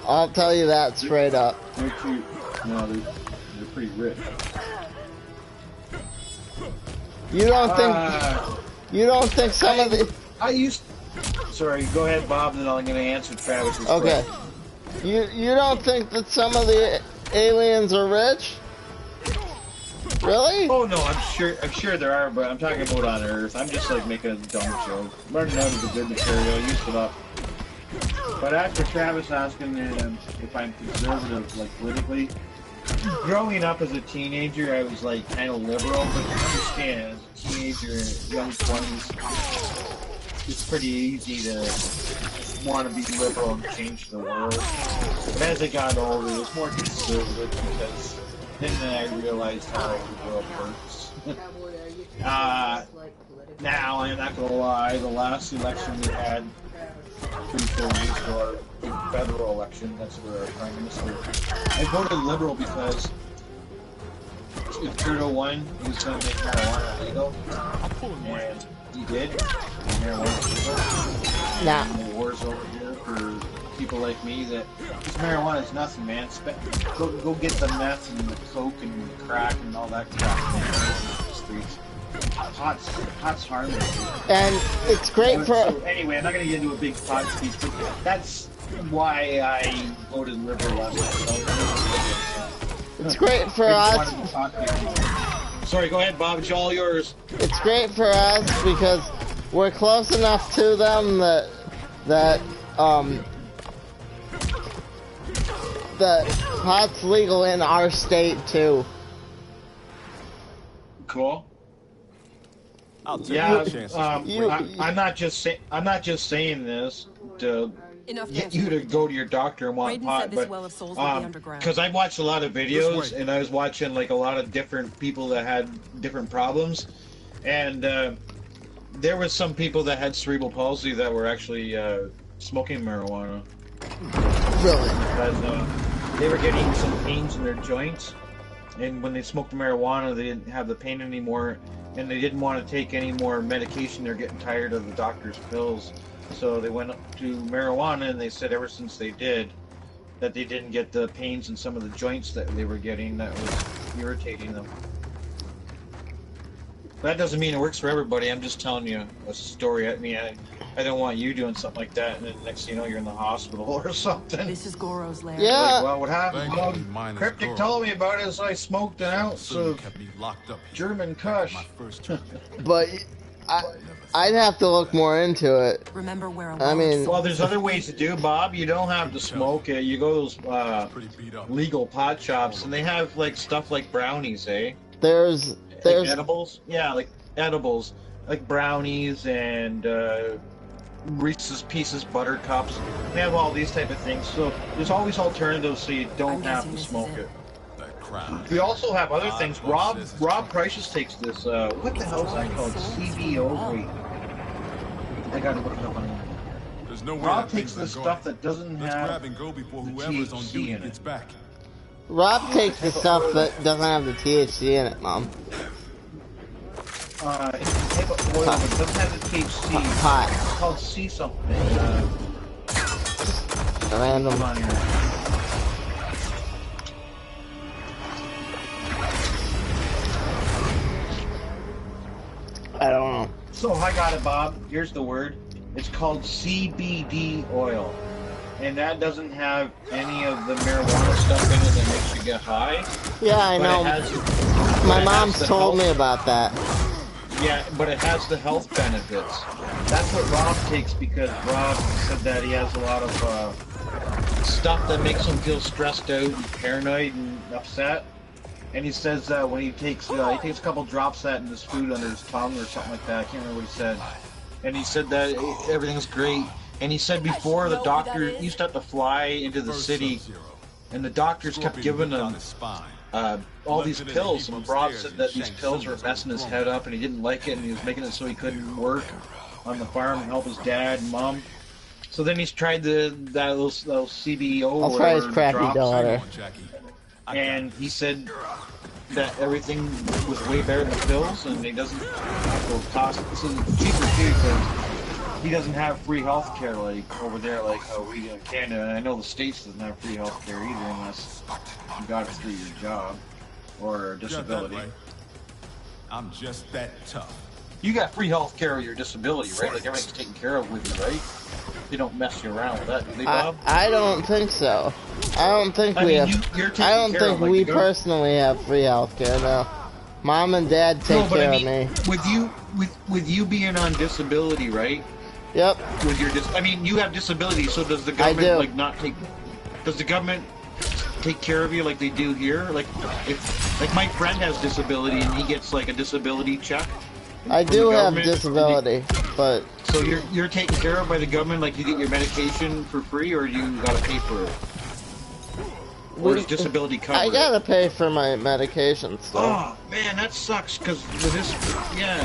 S5: I'll tell you that straight up.
S4: They're pretty rich.
S5: You don't think some of the...
S4: Sorry, go ahead, Bob, and then I'm going to answer Travis's
S5: Okay.
S4: question.
S5: You don't think that some of the aliens are rich? Really?
S4: Oh no, I'm sure there are, but I'm talking about on Earth. I'm just like making a dumb joke. Learning out of the good material, used it up. But after Travis asking if I'm conservative, like politically, growing up as a teenager, I was like kind of liberal, but you understand, as a teenager, young 20s, it's pretty easy to want to be liberal and change the world. But as I got older, it was more conservative because then I realized how the world works. Now, I'm not gonna lie, the last election we had 3-4 years ago, our federal election, that's where our Prime Minister, I voted Liberal because if Trudeau won, he was going to make marijuana legal, and he did. Marijuana legal.
S5: Nah.
S4: And the war's over here for people like me that this marijuana is nothing, man. Go get the meth and the coke and the crack and all that crap in the streets. Pot's harmless.
S5: And it's great
S4: So anyway, I'm not going to get into a big pot speech, but that's why I voted Liberal last night.
S5: It's great for us.
S4: Sorry, go ahead, Bob. It's all yours.
S5: It's great for us because we're close enough to them that pot's legal in our state too.
S4: Cool.
S6: I'll take
S4: I'm not just saying this to get you to go to your doctor and want pot, but because I watched a lot of videos and I was watching like a lot of different people that had different problems, and there was some people that had cerebral palsy that were actually smoking marijuana.
S5: Really?
S4: Because they were getting some pains in their joints, and when they smoked the marijuana, they didn't have the pain anymore. And they didn't want to take any more medication. They're getting tired of the doctor's pills. So they went up to marijuana, and they said ever since they did, that they didn't get the pains in some of the joints that they were getting that was irritating them. That doesn't mean it works for everybody. I'm just telling you a story. I mean, I don't want you doing something like that, and then next thing you know, you're in the hospital or something.
S10: This is Goro's lair.
S5: Yeah.
S4: Like, well, what happened?
S6: Thankfully,
S4: Well,
S6: mine is
S4: Cryptic
S6: Goro.
S4: told me about it as I smoked an ounce
S6: Soon
S4: of
S6: kept me locked up here.
S4: German Kush.
S6: My first job.
S5: But I'd have to look more into it.
S10: Remember where
S5: I mean,
S4: Well, there's other ways to do, Bob. You don't have to smoke it. You go to those
S6: Pretty beat up.
S4: legal pot shops, and they have like stuff like brownies, eh?
S5: there's
S4: Like edibles? Yeah, like edibles. Like brownies and Reese's Pieces buttercups. They have all these type of things. So there's always alternatives so you don't have to smoke it.
S6: That crown.
S4: We also have other things. Rob Prices takes this, what the hell is that called? CBO? Wait. I gotta look it up on the internet.
S6: There's no way
S4: Rob
S6: that
S4: takes
S6: thing's
S4: this
S6: gonna
S4: stuff
S6: go.
S4: that doesn't
S6: Let's
S4: have
S6: grab and go before
S4: the
S6: whoever's on
S4: THC
S6: duty
S4: in it.
S6: gets back.
S5: Rob takes the stuff that doesn't have the THC in it, Mom.
S4: It's a type of oil, but it doesn't have the THC.
S5: Pot.
S4: It's called C something.
S5: Random.
S4: Come on here.
S5: I don't know.
S4: So I got it, Bob. Here's the word. It's called CBD oil. And that doesn't have any of the marijuana stuff in it that makes you get high.
S5: Yeah, I
S4: But
S5: know.
S4: it has-
S5: My
S4: it
S5: mom's
S4: has the
S5: told me
S4: health-
S5: about that.
S4: Yeah, but it has the health benefits. That's what Rob takes because Rob said that he has a lot of stuff that makes him feel stressed out and paranoid and upset. And he says that when he takes a couple drops of that in his food under his tongue or something like that. I can't remember what he said. And he said that everything's great. And he said before the doctor used to have to fly into the city, and the doctors kept giving him all these pills. And Rob said that these pills were messing his head up, and he didn't like it, and he was making it so he couldn't work on the farm and help his dad and mom. So then he's tried those CBO
S5: I'll try his
S4: or
S5: crappy
S4: drops,
S5: daughter.
S4: and he said that everything was way better than the pills, and he doesn't have to cost. This is cheaper too because he doesnn't have free health care like over there, like how we do in Canada. And I know the States doesn't have free health care either unless you got it through your job or disability.
S6: I'm just that tough.
S4: You got free health care with your disability, right? Like everything's taken care of with you, right? They don't mess you around with that, do they, Bob?
S5: I don't think so. I don't think
S4: I
S5: we
S4: mean,
S5: have.
S4: you're taken
S5: I don't
S4: care
S5: think
S4: of, like
S5: we
S4: the government.
S5: personally have free healthcare. No, Mom and Dad take
S4: No, but
S5: care
S4: I mean,
S5: of me.
S4: with you being on disability, right?
S5: Yep.
S4: With your I mean, you have disability, so does the government
S5: do.
S4: like not take? Does the government take care of you like they do here? Like, if like my friend has disability and he gets like a disability check.
S5: I
S4: from
S5: do
S4: the
S5: have
S4: government.
S5: disability, but
S4: So you're taken care of by the government, like you get your medication for free, or you gotta pay for it? Or is disability covered?
S5: I gotta pay for my medication still.
S4: Oh man, that sucks. Cause with this, yeah,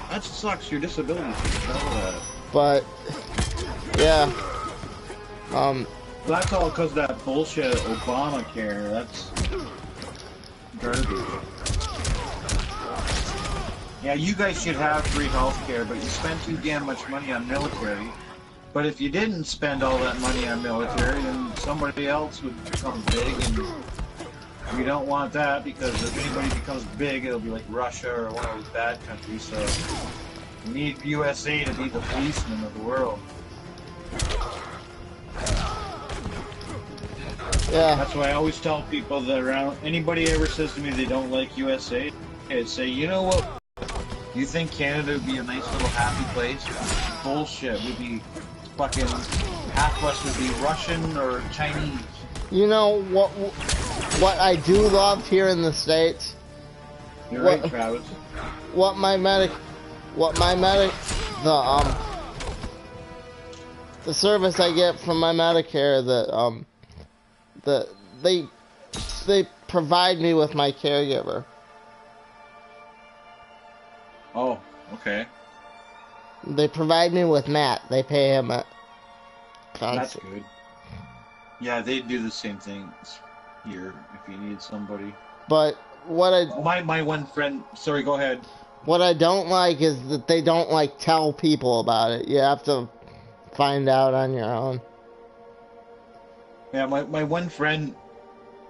S4: that sucks. Your disability.
S5: But yeah,
S4: That's all because of that bullshit Obamacare. That's garbage. Yeah, you guys should have free healthcare, but you spend too damn much money on military. But if you didn't spend all that money on military, then somebody else would become big, and we don't want that because if anybody becomes big, it'll be like Russia or one of those bad countries. So we need USA to be the policeman of the world.
S5: yeah.
S4: That's why I always tell people that around anybody ever says to me they don't like USA, I say, you know what? You think Canada would be a nice little happy place? Bullshit. We'd be fucking half of us would be Russian or Chinese.
S5: You know what I do love here in the States?
S4: You're right, Travis.
S5: The service I get from my Medicare they provide me with my caregiver.
S4: Oh, okay.
S5: They provide me with Matt. They pay him at
S4: That's good. Yeah, they do the same things here if you need somebody.
S5: But what I
S4: my one friend, sorry, go ahead.
S5: What I don't like is that they don't like tell people about it. You have to find out on your own.
S4: Yeah, my one friend,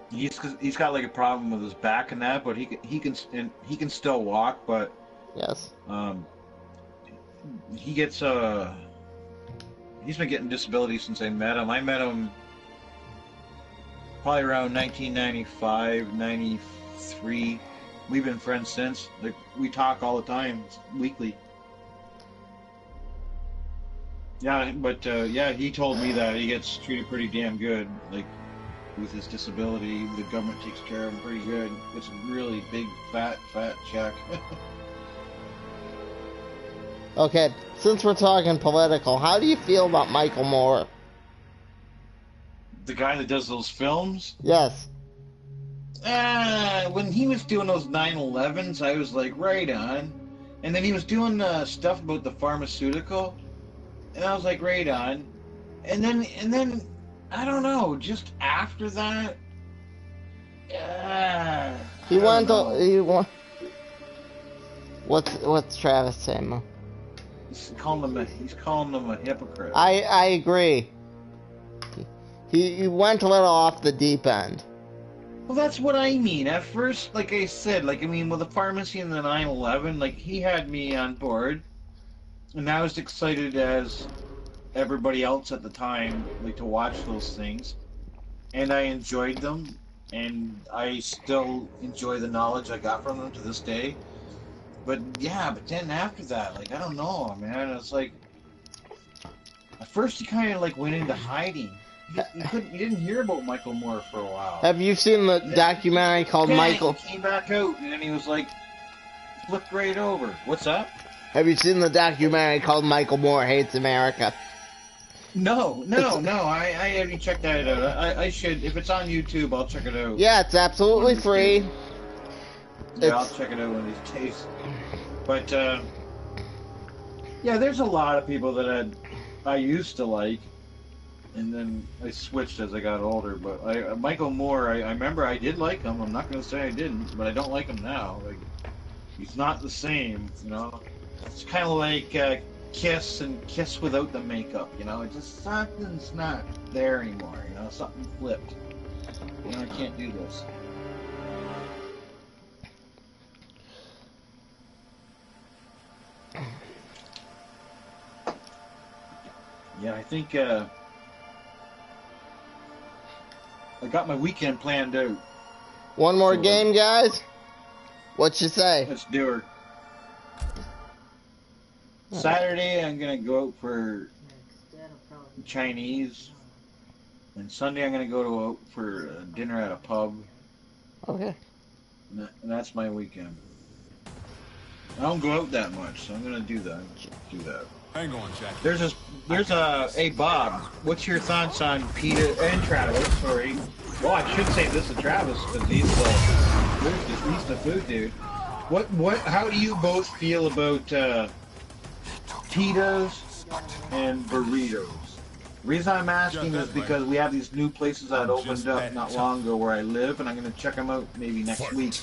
S4: he's got like a problem with his back and that, but he can still walk, but
S5: yes,
S4: he gets He's been getting disability since I met him. I met him probably around 1995, 93. We've been friends since. Like, we talk all the time, weekly. Yeah, but yeah, he told me that he gets treated pretty damn good. Like, with his disability, the government takes care of him pretty good. It's a really big, fat check.
S5: Okay, since we're talking political, how do you feel about Michael Moore?
S4: The guy that does those films?
S5: Yes.
S4: When he was doing those 9/11s, I was like, right on. And then he was doing stuff about the pharmaceutical, and I was like, right on. And then, I don't know, just after that,
S5: What's Travis saying, Mo?
S4: He's calling them a hypocrite.
S5: I agree. He went a little off the deep end.
S4: Well, that's what I mean. At first, like I said, like, I mean, with the pharmacy and the 9/11, like, he had me on board, and I was excited as everybody else at the time, like, to watch those things, and I enjoyed them, and I still enjoy the knowledge I got from them to this day. But yeah, but then after that, like, I don't know, man. It's like, at first he kind of like went into hiding. You didn't hear about Michael Moore for a while.
S5: Have you seen the documentary called Michael?
S4: He came back out, and then he was like, flipped right over. What's up?
S5: Have you seen the documentary called Michael Moore Hates America?
S4: No. I haven't checked that out. I should. If it's on YouTube, I'll check it out.
S5: Yeah, it's absolutely free.
S4: Yeah, I'll check it out one of these days. But, yeah, there's a lot of people that I used to like, and then I switched as I got older. But Michael Moore, I remember I did like him. I'm not going to say I didn't, but I don't like him now. Like, he's not the same, you know? It's kind of like Kiss and Kiss without the makeup, you know? It's just something's not there anymore, you know? Something flipped. You know, I can't do this. Yeah, I think I got my weekend planned out.
S5: One more game, guys? What you say?
S4: Let's do her. Saturday, I'm going to go out for Chinese. And Sunday, I'm going to go out for dinner at a pub.
S5: Okay.
S4: And that's my weekend. I don't go out that much, so I'm going to do that.
S6: Hang on, Jack.
S4: There's a, hey Bob, what's your thoughts on Peter and Travis? Sorry. Well, I should say this to Travis because he's the food dude. How do you both feel about pitas and burritos? The reason I'm asking is because we have these new places that opened up not long ago where I live, and I'm gonna check them out maybe next week.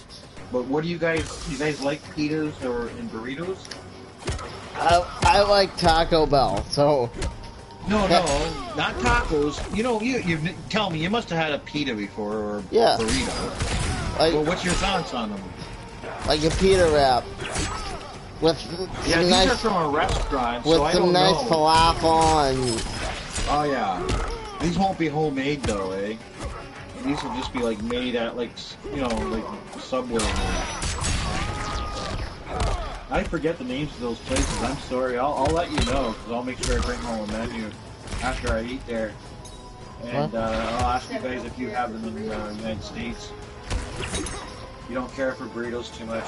S4: But what do you guys like pitas and burritos?
S5: I like Taco Bell, so...
S4: No, not tacos. You know, you tell me, you must have had a pita before, or
S5: yeah.
S4: Burrito. Well, what's your thoughts on them?
S5: Like a pita wrap. With
S4: yeah, these are from a restaurant,
S5: with
S4: so I
S5: some
S4: don't
S5: nice
S4: know.
S5: falafel and...
S4: Oh, yeah. These won't be homemade, though, eh? These will just be, like, made at, like, you know, like, Subway. I forget the names of those places. I'm sorry. I'll let you know, because I'll make sure I bring home a menu after I eat there. And I'll ask you guys if you have them in the United States. You don't care for burritos too much.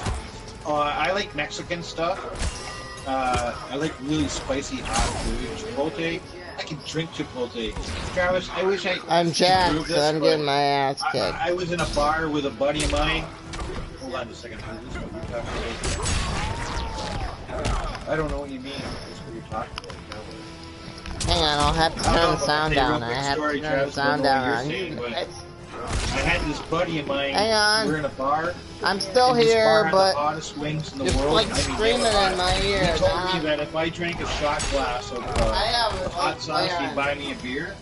S4: I like Mexican stuff. I like really spicy hot food. Chipotle. I can drink Chipotle. Travis, I wish
S5: I'm jacked, so I'm getting my ass kicked.
S4: I was in a bar with a buddy of mine. Hold on a second. I don't know what you mean. That's what you're talking about.
S5: Hang on, I'll have to turn the sound down. I have to turn the sound down.
S4: I had this buddy of mine.
S5: Hang on.
S4: We're in a bar.
S5: I'm still here, but
S4: the hottest wings in the
S5: you're
S4: world.
S5: like screaming in my ear.
S4: He told me that if I drank a shot glass of hot sauce, he'd buy me a beer.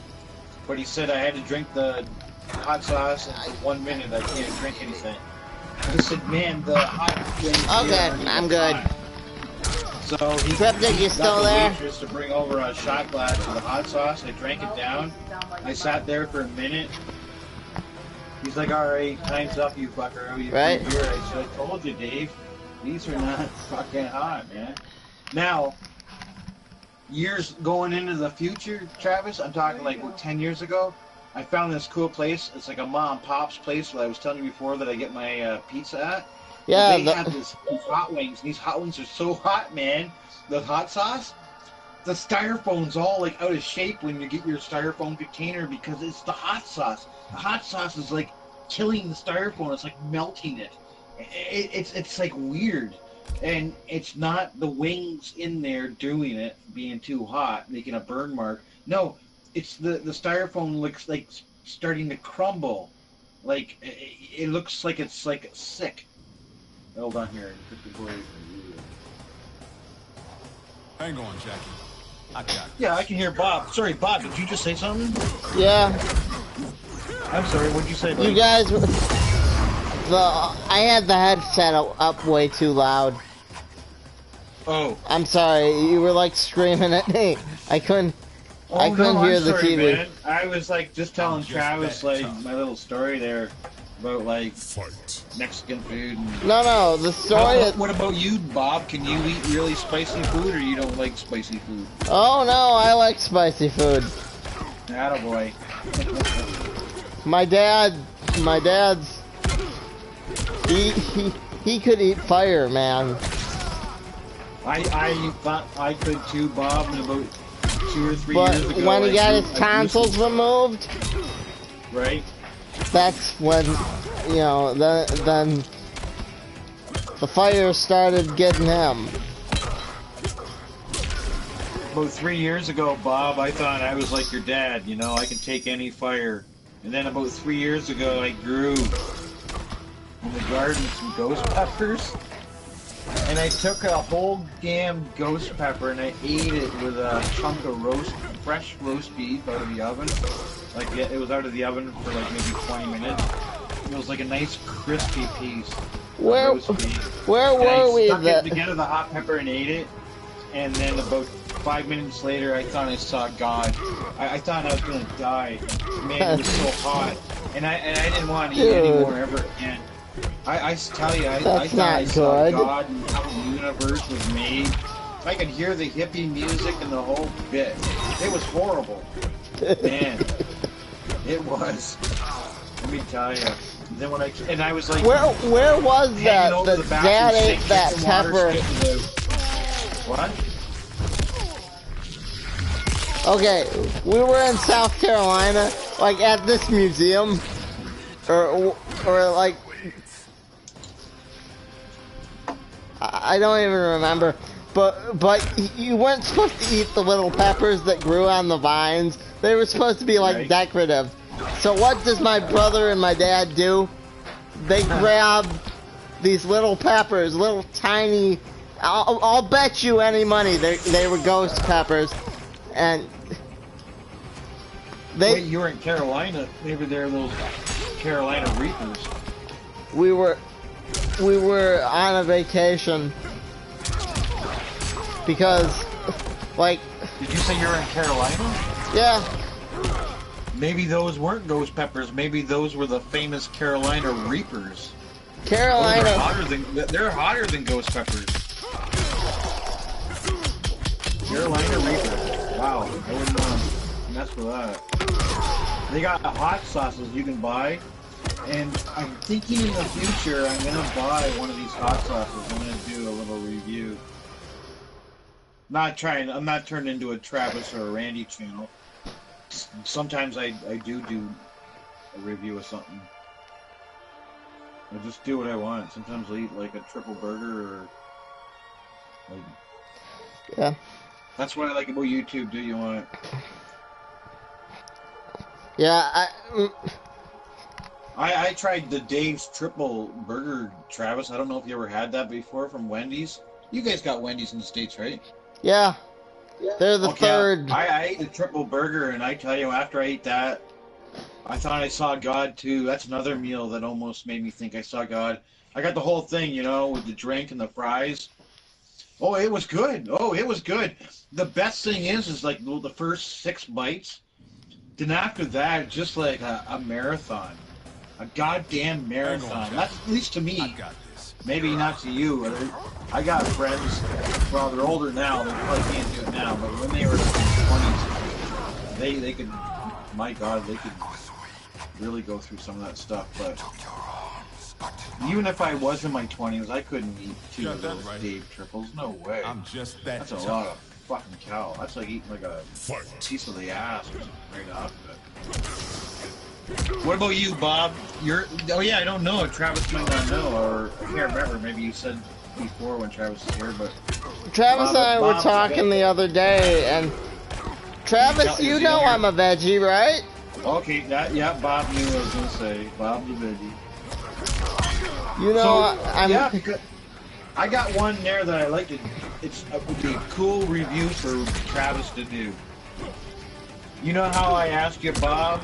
S4: But he said I had to drink the hot sauce, and for 1 minute I can't drink anything. I said, man, the hot wings.
S5: Okay, I'm good.
S4: So he
S5: Cryptic, you still
S4: got the
S5: there?
S4: waitress to bring over a shot glass of the hot sauce. I drank it down. I sat there for a minute. He's like, all right, time's up, you fucker. You
S5: Right?
S4: here. I said, I told you, Dave. These are not fucking hot, man. Now, years going into the future, Travis, I'm talking like, what, 10 years ago? I found this cool place. It's like a mom and pop's place that I was telling you before that I get my pizza at.
S5: Yeah,
S4: They have these hot wings. These hot wings are so hot, man. The hot sauce, the styrofoam's all like out of shape when you get your styrofoam container because it's the hot sauce. The hot sauce is like killing the styrofoam. It's like melting it. It's like weird, and it's not the wings in there doing it, being too hot, making a burn mark. No, it's the styrofoam looks like starting to crumble. Like it looks like it's like sick. Hold on here.
S6: Hang on, Jackie. I got it.
S4: Yeah, I can hear Bob. Sorry, Bob, did you just say something?
S5: Yeah.
S4: I'm sorry, what'd you say, buddy?
S5: You guys, I had the headset up way too loud.
S4: Oh.
S5: I'm sorry, you were like screaming at me. I couldn't hear the
S4: sorry,
S5: TV.
S4: Man. I was like just telling Travis like my little story there about like Mexican food. And...
S5: No, the story.
S4: What about you, Bob? Can you eat really spicy food, or you don't like spicy food?
S5: Oh no, I like spicy food.
S4: Attaboy.
S5: My dad's he could eat fire, man.
S4: I thought I could too, Bob, in about 2 or 3
S5: but
S4: years ago.
S5: when he got his tonsils removed,
S4: right?
S5: That's when, you know, then the fire started getting him.
S4: About 3 years ago, Bob, I thought I was like your dad, you know, I can take any fire. And then about 3 years ago, I grew in the garden some ghost peppers. And I took a whole damn ghost pepper and I ate it with a chunk of fresh roast beef out of the oven. Like, it was out of the oven for like maybe 20 minutes. It was like a nice crispy piece of roast beef.
S5: Where were we?
S4: I stuck it together, the hot pepper, and ate it. And then about 5 minutes later, I thought I saw God. I thought I was gonna die. Man, it was so hot, and I didn't want to eat anymore ever again. I tell you, I thought I saw God and how the universe was made. I could hear the hippie music and the whole bit. It was horrible, man. It was. Let me tell you. Then when I was like,
S5: where was that? That Dad ate that pepper.
S4: What?
S5: Okay, we were in South Carolina, like at this museum, or like, I don't even remember, but you weren't supposed to eat the little peppers that grew on the vines. They were supposed to be like decorative. So what does my brother and my dad do? They grab these little peppers, little tiny. I'll bet you any money they were ghost peppers, and
S4: wait, you were in Carolina. Maybe they're those Carolina Reapers.
S5: We were on a vacation because, like.
S4: Did you say you were in Carolina?
S5: Yeah.
S4: Maybe those weren't ghost peppers. Maybe those were the famous Carolina Reapers.
S5: Carolina.
S4: They're hotter than ghost peppers. Carolina Reapers. Wow, I wouldn't mess with that. They got hot sauces you can buy, and I'm thinking in the future I'm gonna buy one of these hot sauces. I'm gonna do a little review. I'm not turned into a Travis or a Randy channel. Sometimes I do a review of something. I just do what I want. Sometimes I eat like a triple burger or like.
S5: Yeah.
S4: That's what I like about YouTube. Do you want it?
S5: Yeah,
S4: I tried the Dave's Triple Burger, Travis. I don't know if you ever had that before from Wendy's. You guys got Wendy's in the States, right?
S5: Yeah. They're the third.
S4: I ate the Triple Burger, and I tell you, after I ate that, I thought I saw God, too. That's another meal that almost made me think I saw God. I got the whole thing, you know, with the drink and the fries. Oh, it was good. Oh, it was good. The best thing is like the first 6 bites. Then after that, just like a marathon. A goddamn marathon. That's, at least to me. Maybe not to you. I got friends, well, they're older now. They probably can't do it now. But when they were in their 20s, they could, my God, they could really go through some of that stuff. But even if I was in my 20s, I couldn't eat 2 of those Dave triples. No way. That's a lot of fucking cow. That's like eating like a piece of the ass or something right off of it. What about you, Bob? Oh yeah, I don't know. Travis might not know, or I can't remember. Maybe you said before when Travis was here, but
S5: Travis and I were talking the other day, and Travis, you know I'm a veggie, right?
S4: Okay, yeah, Bob knew what I was gonna say. Bob the veggie.
S5: You know, I'm.
S4: Yeah, because I got one there that I like to. It would be a cool review for Travis to do. You know how I asked you, Bob,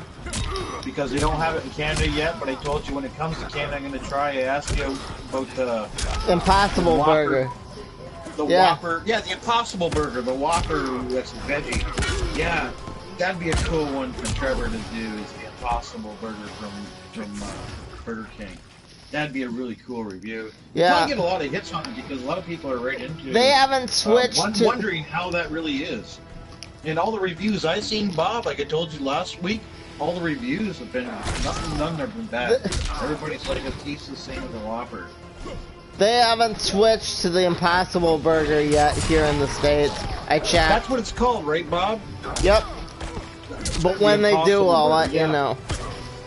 S4: because they don't have it in Canada yet, but I told you when it comes to Canada, I'm going to try. I asked you about the
S5: Impossible Burger.
S4: The Whopper. Yeah, the Impossible Burger. The Whopper that's veggie. Yeah, that'd be a cool one for Trevor to do, is the Impossible Burger from Burger King. That'd be a really cool review.
S5: Yeah.
S4: You probably get a lot of hits on it because a lot of people are right into it.
S5: They haven't switched to...
S4: wondering how that really is. And all the reviews I've seen, Bob, like I told you last week, all the reviews have been, none have been bad. Everybody's like, it tastes the same as the Whopper.
S5: They haven't switched to the Impossible Burger yet here in the States. I checked.
S4: That's what it's called, right, Bob?
S5: Yep. But when they do, I'll let you know.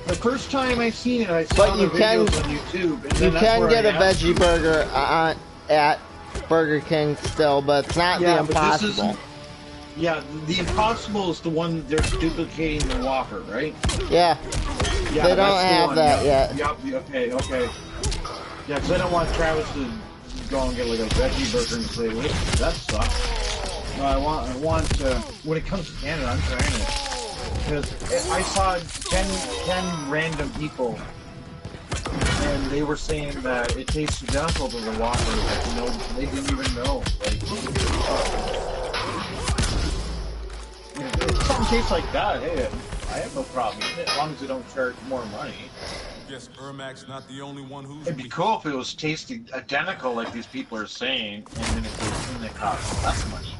S4: The first time I seen it, I saw the videos on YouTube. And
S5: you can get a veggie burger at Burger King still, but it's not the Impossible.
S4: Yeah, the Impossible is the one they're duplicating the Whopper, right?
S5: Yeah. They don't have that yet.
S4: Yep, okay. Yeah, because I don't want Travis to go and get like a veggie burger and say, wait, that sucks. No, I want when it comes to Canada, I'm trying it. Because I saw 10 random people, and they were saying that it tastes identical to the Whopper. Like, they didn't even know. Like, if something tastes like that, hey, I have no problem with it, as long as they don't charge more money.
S6: Guess Ermac's not the only one who's...
S4: It'd be cool if it was tasting identical like these people are saying, and then if it costs less money.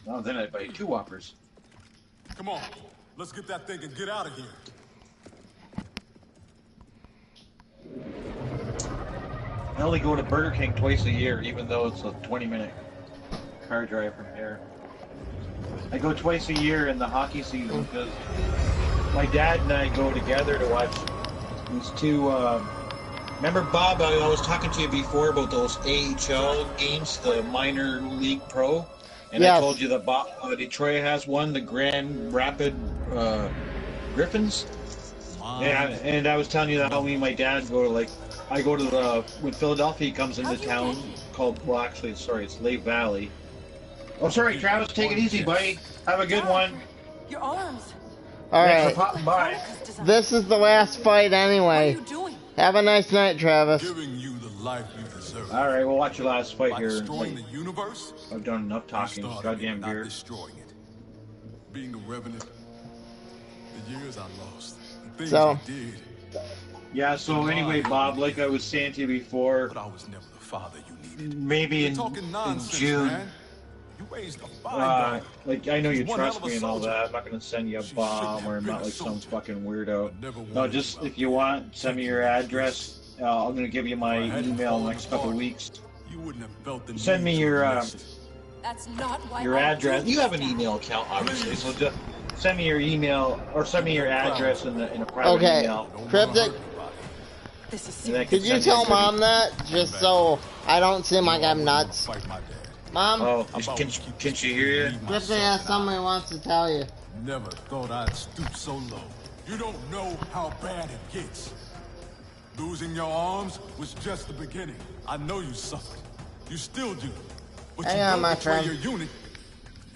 S4: Well, then I'd buy 2 Whoppers.
S6: Come on, let's get that thing and get out of here.
S4: I only go to Burger King twice a year, even though it's a 20-minute car drive from here. I go twice a year in the hockey season because my dad and I go together to watch these 2. Remember, Bob, I was talking to you before about those AHL games, the minor league pro, and I told you that Detroit has one, the Grand Rapid Griffins. And I was telling you that how me and my dad go to I go to when Philadelphia comes into town called, well, actually, sorry, it's Lake Valley. Oh, sorry, Travis, take it easy, buddy. Have a good one.
S3: Your arms.
S5: Alright.
S4: Bye.
S5: This is the last fight anyway.
S3: What are you doing?
S5: Have a nice night, Travis.
S6: Giving you the life you deserve.
S4: Alright, we'll watch your last fight here.
S6: Destroying the universe?
S4: I've done enough talking. Goddamn beer.
S6: Destroying it. Being a revenant. The years I lost. The things
S5: So.
S6: I did.
S4: Yeah, so anyway, Bob, like I was saying to you before,
S6: But I was never the father you needed.
S4: maybe in June,
S6: man. You raised a fine guy.
S4: like I know you
S6: One
S4: trust
S6: hell of a
S4: me and all
S6: soldier.
S4: that. I'm not gonna send you a bomb, or I'm not like some fucking weirdo.
S6: Never
S4: No,
S6: wanted
S4: just
S6: to
S4: if you want, send me your address. I'm gonna give you my email in the next couple of weeks.
S6: You wouldn't have felt the
S4: Send me
S6: need to
S4: your
S6: risk it.
S3: That's not why
S4: your address. You have an email account, obviously, so just send me your email or send me your address in a private email.
S5: Cryptic,
S3: This is
S4: And I
S5: could
S4: can
S5: you
S4: send
S5: tell
S4: it to
S5: Mom that? Just so I don't seem like I'm nuts.
S6: Fight my dad.
S5: Mom,
S4: Oh, can she hear you?
S5: Cryptic has something he wants to tell you.
S6: Never thought I'd stoop so low. You don't know how bad it gets. Losing your arms was just the beginning. I know you suffered. You still do. But
S5: Hang
S6: you
S5: on,
S6: don't
S5: my
S6: betray
S5: friend.
S6: your unit.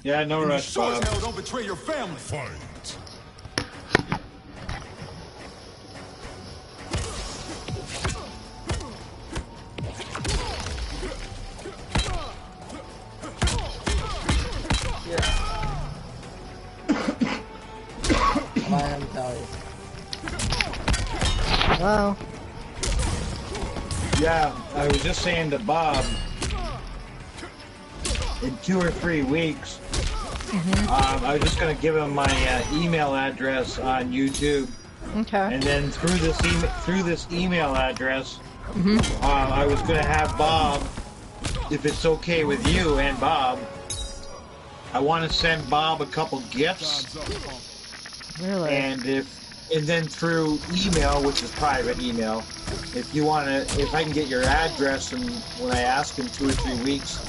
S4: Yeah, no
S6: And you
S4: rush,
S6: sure as
S4: Bob.
S6: hell don't betray your family. Fight.
S13: Wow.
S4: Yeah, I was just saying to Bob, in 2 or 3 weeks, I was just going to give him my email address on YouTube.
S13: Okay.
S4: And then through this email address, I was going to have Bob, if it's okay with you and Bob, I want to send Bob a couple gifts.
S13: Really?
S4: And then through email, which is private email, if you want to, if I can get your address, and when I ask in 2 or 3 weeks,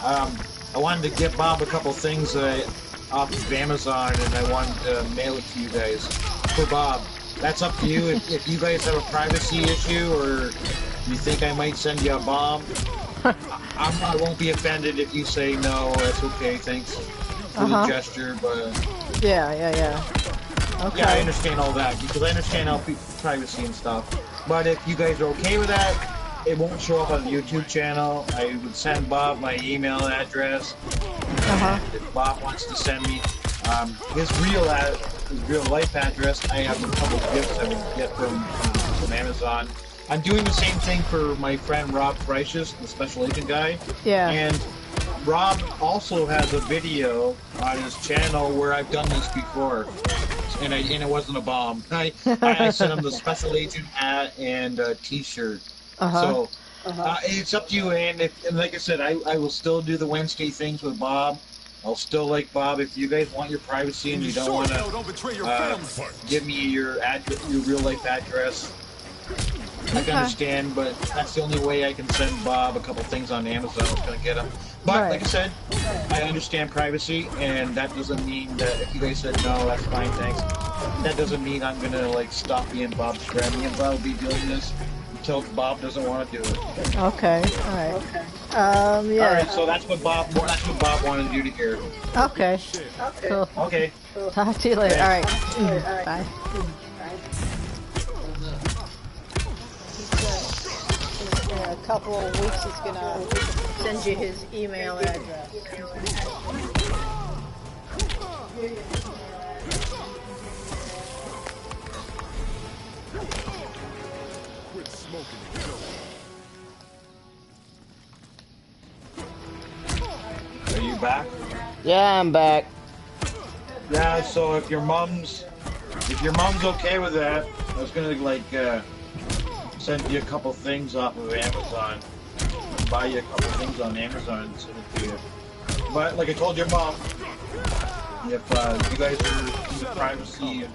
S4: I wanted to get Bob a couple things that off of Amazon, and I wanted to mail it to you guys for Bob. That's up to you. If you guys have a privacy issue, or you think I might send you a bomb, I won't be offended if you say no. That's okay. Thanks for the gesture, but
S13: yeah. Okay.
S4: yeah, I understand all that because I understand how privacy and stuff. But if you guys are okay with that, it won't show up on the YouTube channel. I would send Bob my email address. And if Bob wants to send me his real life address, I have a couple of gifts I would get from Amazon. I'm doing the same thing for my friend Rob Freisch's, the special agent guy.
S13: Yeah.
S4: And Rob also has a video on his channel where I've done this before, and it wasn't a bomb. I sent him the special agent hat and a T-shirt. So it's up to you. And like I said, I will still do the Wednesday things with Bob. I'll still like Bob. If you guys want your privacy and you don't want to give me your real life address, I can understand, but that's the only way I can send Bob a couple things on Amazon. I was going to get them. But like I said, I understand privacy, and that doesn't mean that if you guys said no, that's fine, thanks. That doesn't mean I'm going to like stop being Bob's friend. Me and Bob will be doing this until Bob doesn't want to do it.
S13: Okay. All right. Yeah.
S4: All right. So that's what Bob wanted you to hear.
S13: Okay. Cool.
S4: Okay.
S13: Talk to you later. All right. Bye.
S1: In a couple of weeks, he's gonna send you his email address.
S4: Are you back?
S5: Yeah, I'm back.
S4: Yeah. So if your mom's okay with that, I was gonna like send you a couple things off of Amazon. Buy you a couple things on Amazon and send it to you. But like I told your mom, if you guys are into privacy and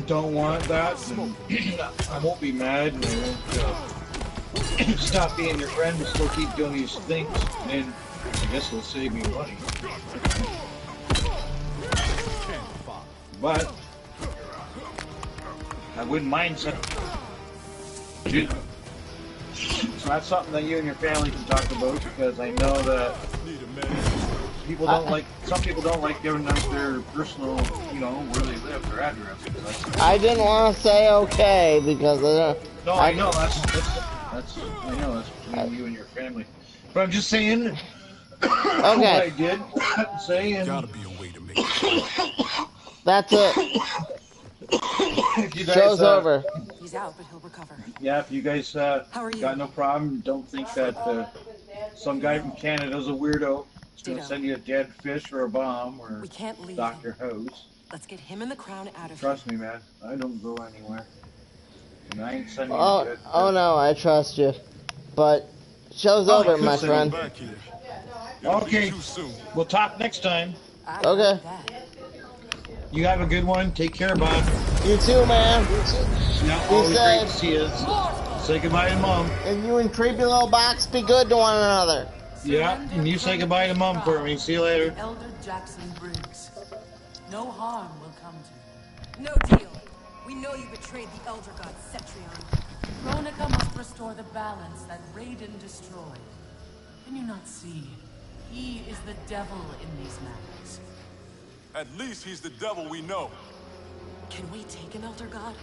S4: don't want that, then I won't be mad, and I won't stop being your friend and still keep doing these things, and I guess it'll save me money. But I wouldn't mind sending. So that's something that you and your family can talk about, because I know that people don't like. Some people don't like giving out their personal, where they live, their address.
S5: I didn't want to say okay because
S4: No, I know that's I know that's between you and your family. But I'm just saying.
S5: Okay.
S4: What I did say, and
S6: Gotta be a way to make it.
S5: That's it.
S4: if you guys,
S5: Show's over.
S3: He's out, but he'll recover.
S4: Yeah, if you guys got no problem, don't think that some guy from Canada's a weirdo. He's gonna send you a dead fish or a bomb or
S3: We can't leave
S4: Dr. House.
S3: Let's get him and the crown out of
S4: Trust me, man. I don't go anywhere. And I ain't sending you
S5: Oh,
S4: dead
S5: oh no, I trust you. But show's over, my
S4: send
S5: friend.
S4: you back here. Okay, we'll talk next time.
S5: Okay.
S4: You have a good one. Take care, Bob.
S5: You too, man.
S4: Yeah,
S5: Be
S4: always great to
S5: safe.
S4: see you. Say goodbye to Mom.
S5: And you and creepy little box be good to one another.
S4: Yeah, and you say goodbye to Mom for me. See you later.
S14: Elder Jackson Briggs. No harm will come to you.
S10: No deal. We know you betrayed the Elder God, Cetrion.
S14: Kronika must restore the balance that Raiden destroyed. Can you not see? He is the devil in these matters.
S6: At least he's the devil we know.
S3: Can we take an Elder God?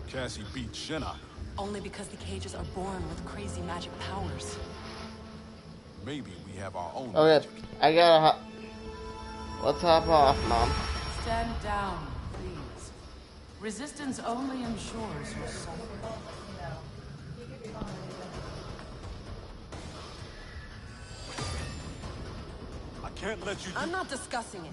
S6: Cassie beat Shinnok.
S3: Only because the cages are born with crazy magic powers.
S6: Maybe we have our own.
S5: Okay, I gotta let's hop off, Mom.
S14: Stand down, please. Resistance only ensures your suffering.
S12: I can't let you.
S3: I'm not discussing it.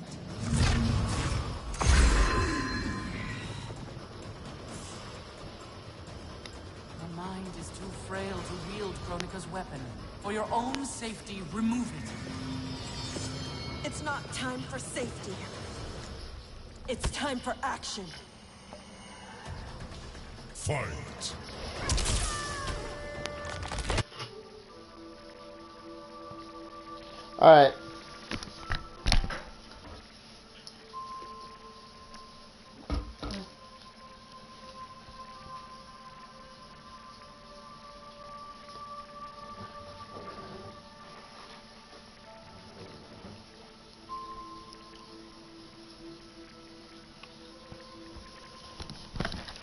S14: Your mind is too frail to wield Kronika's weapon. For your own safety, remove it.
S3: It's not time for safety. It's time for action.
S6: Fight.
S5: Alright.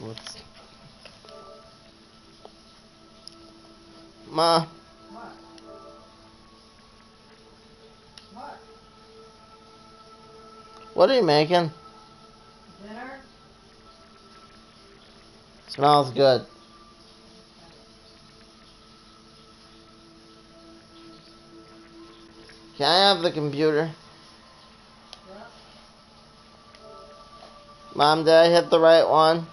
S5: Whoops. Ma. What are you making?
S1: Dinner?
S5: Smells good. Can I have the computer?
S1: Yep.
S5: Mom, did I hit the right one?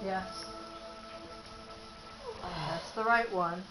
S1: Yes. That's the right one.